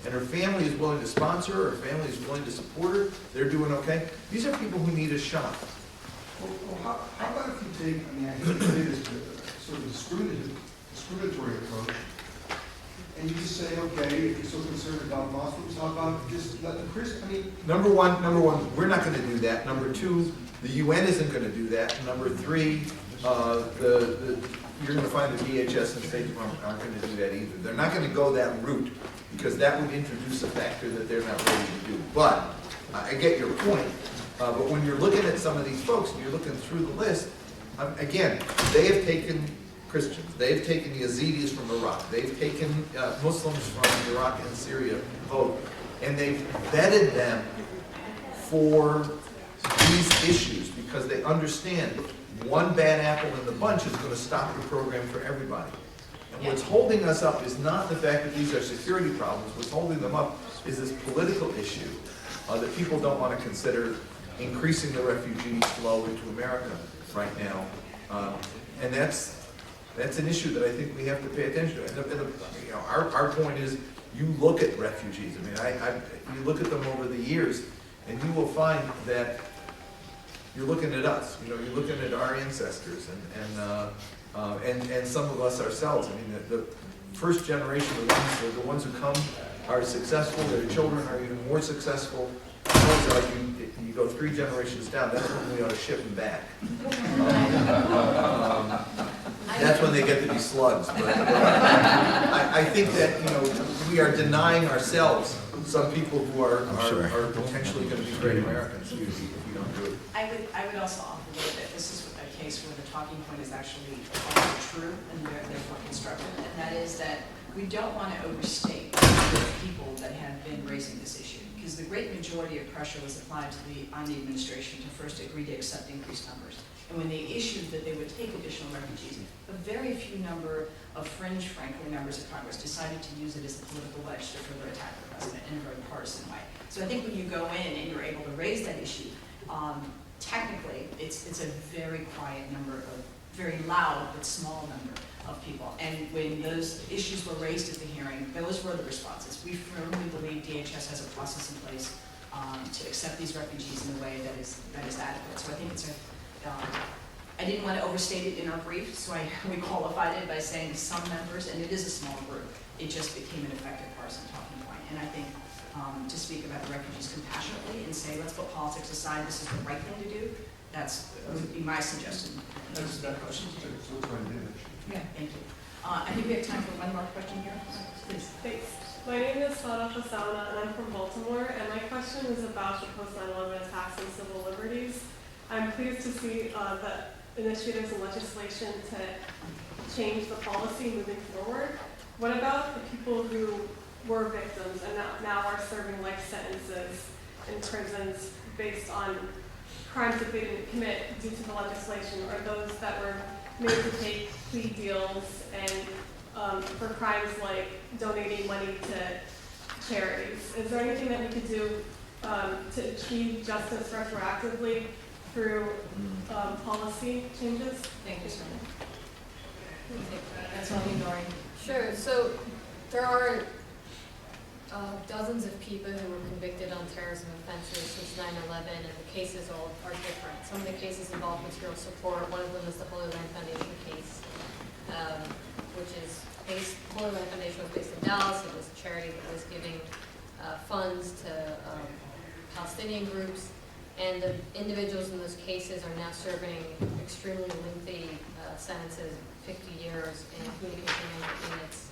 And her family is willing to sponsor her, her family is willing to support her, they're doing okay. These are people who need a shot. Well, how about if you take, I hate to say this, but sort of discriminatory approach, and you just say, okay, if you're so concerned about Muslims, how about just let the Christians, Number one, we're not going to do that. Number 2, the UN isn't going to do that. Number 3, you're going to find the DHS and State Department aren't going to do that either. They're not going to go that route because that would introduce a factor that they're not ready to do. But I get your point. But when you're looking at some of these folks and you're looking through the list, again, they have taken Christians. They've taken the Yazidis from Iraq. They've taken Muslims from Iraq and Syria, both. And they've vetted them for these issues because they understand one bad apple in the bunch is going to stop the program for everybody. And what's holding us up is not the fact that these are security problems. What's holding them up is this political issue that people don't want to consider increasing the refugee flow into America right now. And that's an issue that I think we have to pay attention to. And our point is, you look at refugees. You look at them over the years, and you will find that you're looking at us. You're looking at our ancestors and some of us ourselves. The first generation, the ones who come are successful. Their children are even more successful. You go 3 generations down. That's when we ought to ship them back. That's when they get to be slugs. But I think that we are denying ourselves some people who are potentially going to be great Americans if we don't do it. I would also offer that this is a case where the talking point is actually also true and therefore constructive, and that is that we don't want to overstate the people that have been raising this issue, because the great majority of pressure was applied on the administration to first agree to accept increased numbers. And when they issued that they would take additional refugees, a very few number of fringe, frankly, members of Congress decided to use it as a political wedge to further attack the president in a very partisan way. So I think when you go in and you're able to raise that issue, technically, it's a very quiet number of, very loud but small number of people. And when those issues were raised at the hearing, those were the responses. We firmly believe DHS has a process in place to accept these refugees in a way that is adequate. So I think it's I didn't want to overstate it in our brief, so we qualified it by saying some members, and it is a small group. It just became an effective partisan talking point. And I think to speak about the refugees compassionately and say, let's put politics aside, this is the right thing to do, would be my suggestion. That's that question. Yeah, thank you. I think we have time for one more question here. Please. Thanks. My name is Sada Hasana, and I'm from Baltimore, and my question is about the post-9/11 attacks on civil liberties. I'm pleased to see that initiatives and legislation to change the policy moving forward. What about the people who were victims and now are serving life sentences in prisons based on crimes that they didn't commit due to the legislation, or those that were made to take plea deals and for crimes like donating money to charities? Is there anything that we could do to achieve justice retroactively through policy changes? Thank you, sir. That's all you, Naureen. Sure, so there are dozens of people who were convicted on terrorism offenses since 9/11, and the cases all are different. Some of the cases involve material support. One of them is the Holy Land Foundation case, which is based, Holy Land Foundation was based in Dallas. It was a charity that was giving funds to Palestinian groups, and the individuals in those cases are now serving extremely lengthy sentences, 50 years in communication management units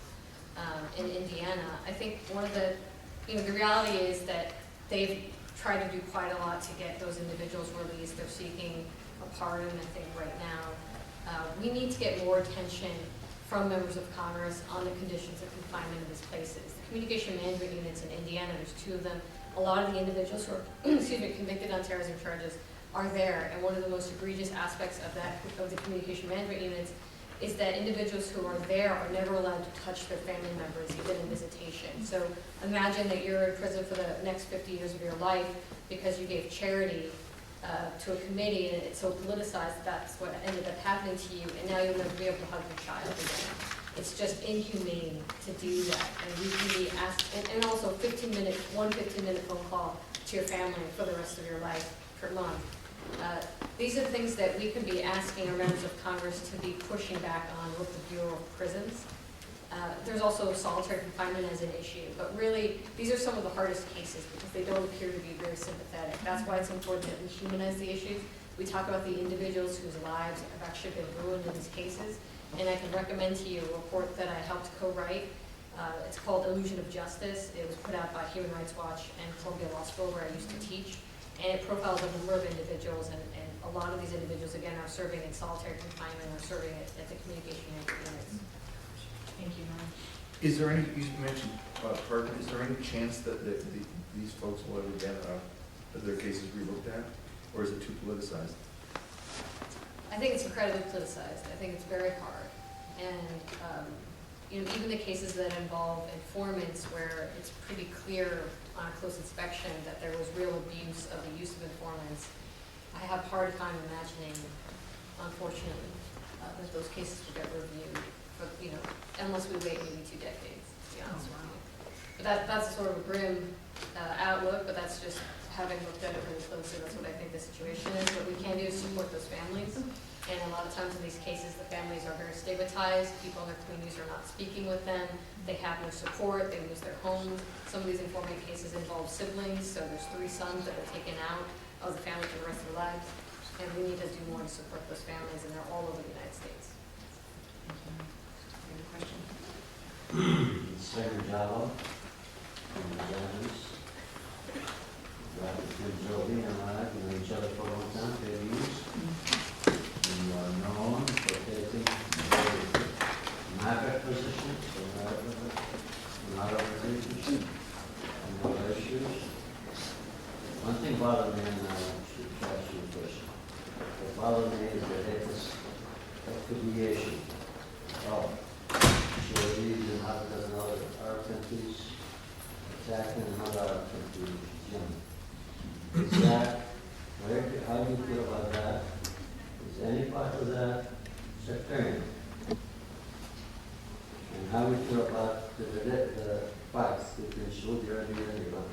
in Indiana. I think one of the, the reality is that they've tried to do quite a lot to get those individuals released. They're seeking a pardon, I think, right now. We need to get more attention from members of Congress on the conditions of confinement in these places. The communication management units in Indiana, there's 2 of them. A lot of the individuals who are convicted on terrorism charges are there, and one of the most egregious aspects of the communication management units is that individuals who are there are never allowed to touch their family members, even in visitation. So imagine that you're in prison for the next 50 years of your life because you gave charity to a committee, and it's so politicized that's what ended up happening to you, and now you'll never be able to hug your child again. It's just inhumane to do that, and we can be asked, and also 15-minute phone call to your family for the rest of your life per month. These are things that we could be asking our members of Congress to be pushing back on with the Bureau of Prisons. There's also solitary confinement as an issue, but really, these are some of the hardest cases because they don't appear to be very sympathetic. That's why it's important that we humanize the issues. We talk about the individuals whose lives have actually been ruined in these cases, and I can recommend to you a report that I helped co-write. It's called Illusion of Justice. It was put out by Human Rights Watch and Columbia Law School, where I used to teach. And it profiles a number of individuals, and a lot of these individuals, again, are serving in solitary confinement or serving at the communication units. Thank you, Norm. Is there any, you mentioned pardon, is there any chance that these folks will ever get their cases relooked at, or is it too politicized? I think it's incredibly politicized. I think it's very hard. And even the cases that involve informants where it's pretty clear on a close inspection that there was real abuse of the use of informants, I have a hard time imagining, unfortunately, that those cases will get reviewed, but, unless we wait maybe 2 decades, to be honest with you. But that's sort of a grim outlook, but that's just having looked at it really closely. That's what I think the situation is. What we can do is support those families. And a lot of times in these cases, the families are very stigmatized. People in their communities are not speaking with them. They have no support. They lose their homes. Some of these informant cases involve siblings. So there's 3 sons that are taken out of the family for the rest of their lives. And we need to do more to support those families, and they're all over the United States. Any question? Senator Jallo, Zogby, Ahmad, we know each other for a long time, 30 years. You are known for taking my position, my organization, and other issues. One thing bothered me, and I should ask you a question. What bothered me is the affiliation of Israelis and half a dozen other Arab countries attacking another Arab country, Yemen. Is that, how do you feel about that? Is any part of that sectarian? And how do you feel about the fights between Saudi Arabia and Iran?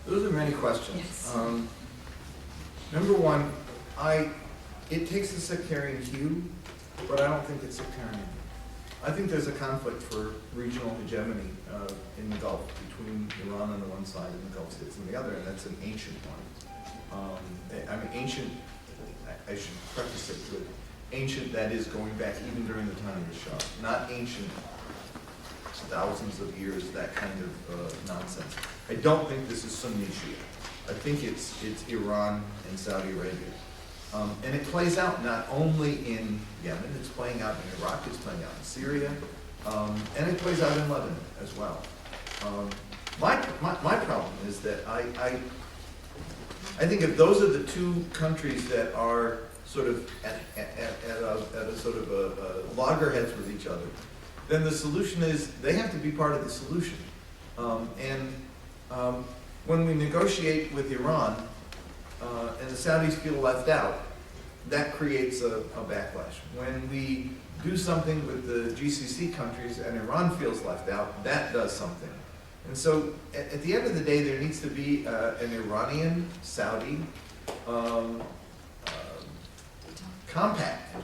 Those are many questions. Yes. Number one, it takes a sectarian hue, but I don't think it's sectarian. I think there's a conflict for regional hegemony in the Gulf between Iran on the one side and the Gulf states on the other, and that's an ancient one. Ancient, I should preface it with ancient that is going back even during the time of the Shah, not ancient thousands of years, that kind of nonsense. I don't think this is Sunni Shia. I think it's Iran and Saudi Arabia. And it plays out not only in Yemen, it's playing out in Iraq, it's playing out in Syria, and it plays out in Lebanon as well. My problem is that I think if those are the two countries that are sort of at a sort of a loggerheads with each other, then the solution is they have to be part of the solution. When we negotiate with Iran and the Saudis feel left out, that creates a backlash. When we do something with the GCC countries and Iran feels left out, that does something. And so at the end of the day, there needs to be an Iranian-Saudi compact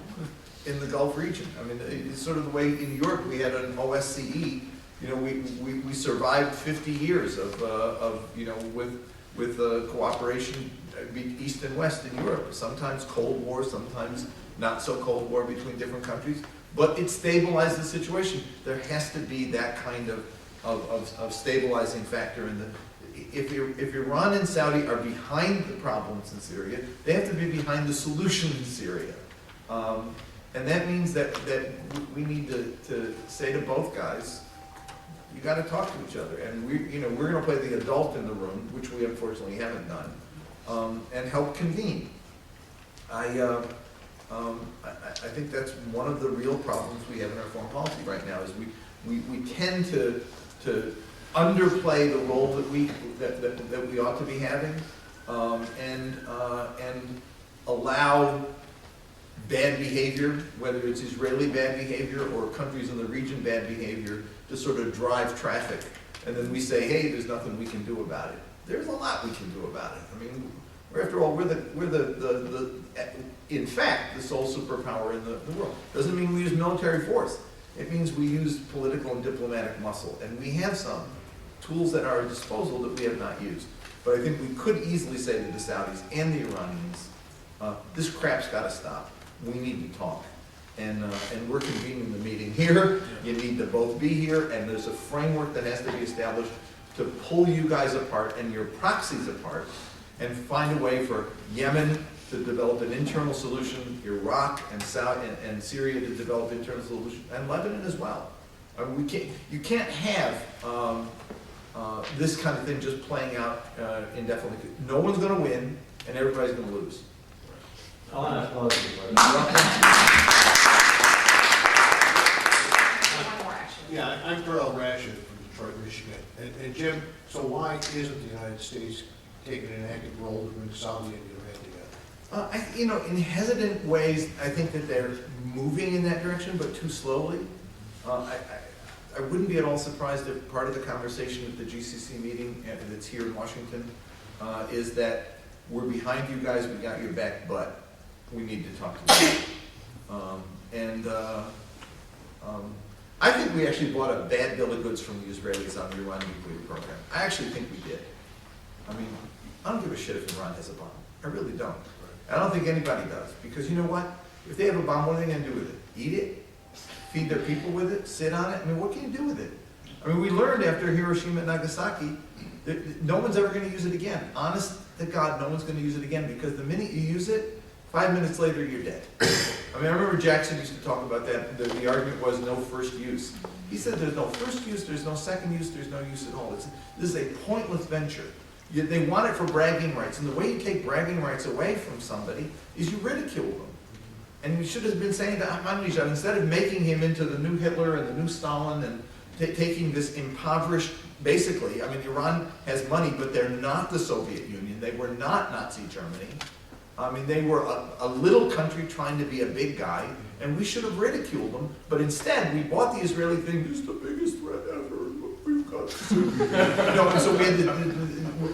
in the Gulf region. I mean, it's sort of the way in Europe we had an OSCE. You know, we survived 50 years of you know, with cooperation east and west in Europe. Sometimes Cold War, sometimes not so Cold War between different countries, but it stabilized the situation. There has to be that kind of stabilizing factor in the. If Iran and Saudi are behind the problems in Syria, they have to be behind the solution in Syria. And that means that we need to say to both guys, you got to talk to each other, and we're going to play the adult in the room, which we unfortunately haven't done, and help convene. I think that's one of the real problems we have in our foreign policy right now. Is we tend to underplay the role that we ought to be having, and allow bad behavior, whether it's Israeli bad behavior or countries in the region bad behavior, to sort of drive traffic. And then we say, hey, there's nothing we can do about it. There's a lot we can do about it. I mean, after all, we're in fact, the sole superpower in the world. Doesn't mean we use military force. It means we use political and diplomatic muscle. And we have some tools at our disposal that we have not used. But I think we could easily say to the Saudis and the Iranians, this crap's got to stop. We need to talk. And we're convening the meeting here. You need to both be here, and there's a framework that has to be established to pull you guys apart and your proxies apart and find a way for Yemen to develop an internal solution, Iraq and Syria to develop internal solution, and Lebanon as well. I mean, you can't have this kind of thing just playing out indefinitely. No one's going to win, and everybody's going to lose. I want to close it. Yeah, I'm Carl Rashid from Detroit, Michigan. And Jim, so why isn't the United States taking an active role to bring Saudi and Iran together? In hesitant ways, I think that they're moving in that direction, but too slowly. I wouldn't be at all surprised if part of the conversation at the GCC meeting that's here in Washington is that we're behind you guys, we got your back, but we need to talk to you. I think we actually bought a bad bill of goods from the Israelis on the Iran nuclear program. I actually think we did. I mean, I don't give a shit if Iran has a bomb. I really don't. I don't think anybody does. Because you know what? If they have a bomb, what are they going to do with it? Eat it? Feed their people with it? Sit on it? I mean, what can you do with it? I mean, we learned after Hiroshima and Nagasaki that no one's ever going to use it again. Honest to God, no one's going to use it again, because the minute you use it, 5 minutes later, you're dead. I mean, I remember Jackson used to talk about that. The argument was no first use. He said there's no first use, there's no second use, there's no use at all. This is a pointless venture. They want it for bragging rights. And the way you take bragging rights away from somebody is you ridicule them. And you should have been saying to Ahmad, instead of making him into the new Hitler and the new Stalin and taking this impoverished, basically, I mean, Iran has money, but they're not the Soviet Union. They were not Nazi Germany. I mean, they were a little country trying to be a big guy, and we should have ridiculed them. But instead, we bought the Israeli thing. This is the biggest threat ever. We've got to do. And so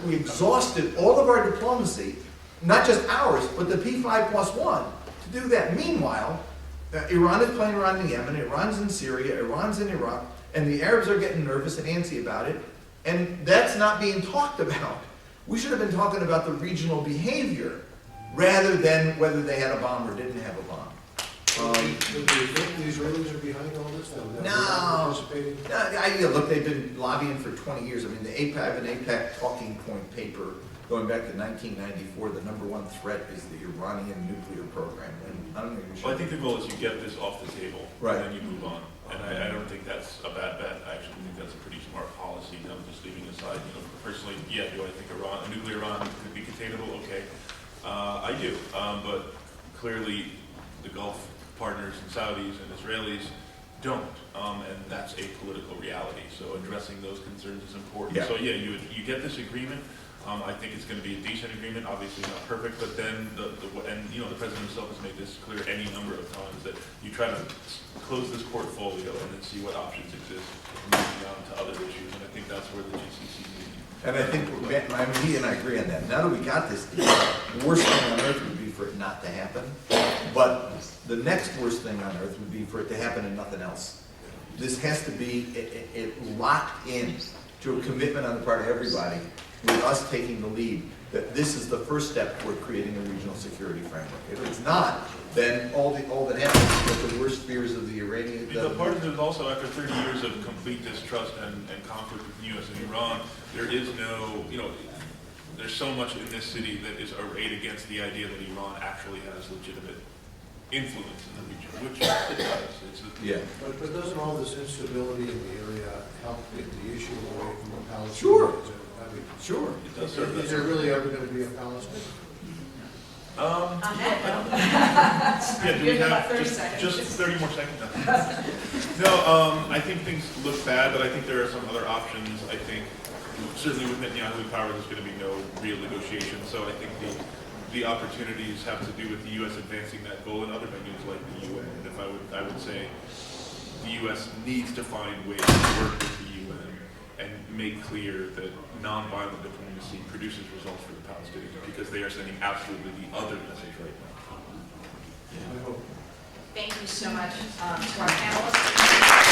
we exhausted all of our diplomacy, not just ours, but the P5+1, to do that. Meanwhile, Iran is playing around in Yemen, Iran's in Syria, Iran's in Iraq, and the Arabs are getting nervous and antsy about it, and that's not being talked about. We should have been talking about the regional behavior rather than whether they had a bomb or didn't have a bomb. Do you think the Israelis are behind all this? That No. we're not participating? Look, they've been lobbying for 20 years. I mean, I have an APAC talking point paper going back to 1994. The #1 threat is the Iranian nuclear program. And I don't think we should. Well, I think the goal is you get this off the table, Right. and then you move on. And I don't think that's a bad bet. I actually think that's a pretty smart policy. I'm just leaving aside, personally, yeah, do I think a nuclear Iran could be containable? Okay, I do. But clearly, the Gulf partners and Saudis and Israelis don't, and that's a political reality. So addressing those concerns is important. Yeah. So yeah, you get this agreement. I think it's going to be a decent agreement, obviously not perfect, but then the president himself has made this clear any number of times that you try to close this portfolio and then see what options exist moving on to other issues, and I think that's where the GCC is leading. And I think, he and I agree on that. Now that we got this, the worst thing on earth would be for it not to happen. But the next worst thing on earth would be for it to happen and nothing else. This has to be locked in to a commitment on the part of everybody, with us taking the lead, that this is the first step toward creating a regional security framework. If it's not, then all that happens is the worst fears of the Iranian. The part of it is also, after 30 years of complete distrust and conflict with the U.S. and Iran, there is no, there's so much in this city that is arrayed against the idea that Iran actually has legitimate influence in the region, which it does. Yeah. But doesn't all this instability in the area help get the issue away from the Palestinians? Sure. I mean, Sure. It does serve is there really ever going to be a Palestine? Yeah, do we Give about have 30 seconds. just 30 more seconds? No, I think things look bad, but I think there are some other options. I think certainly with Netanyahu in power, there's going to be no real negotiation. So I think the opportunities have to do with the U.S. advancing that goal in other venues like the UN. And if I would say the U.S. needs to find ways to work with the UN and make clear that nonviolent diplomacy produces results for the Palestinians, because they are sending absolutely the other message right now. I hope. Thank you so much to our panelists.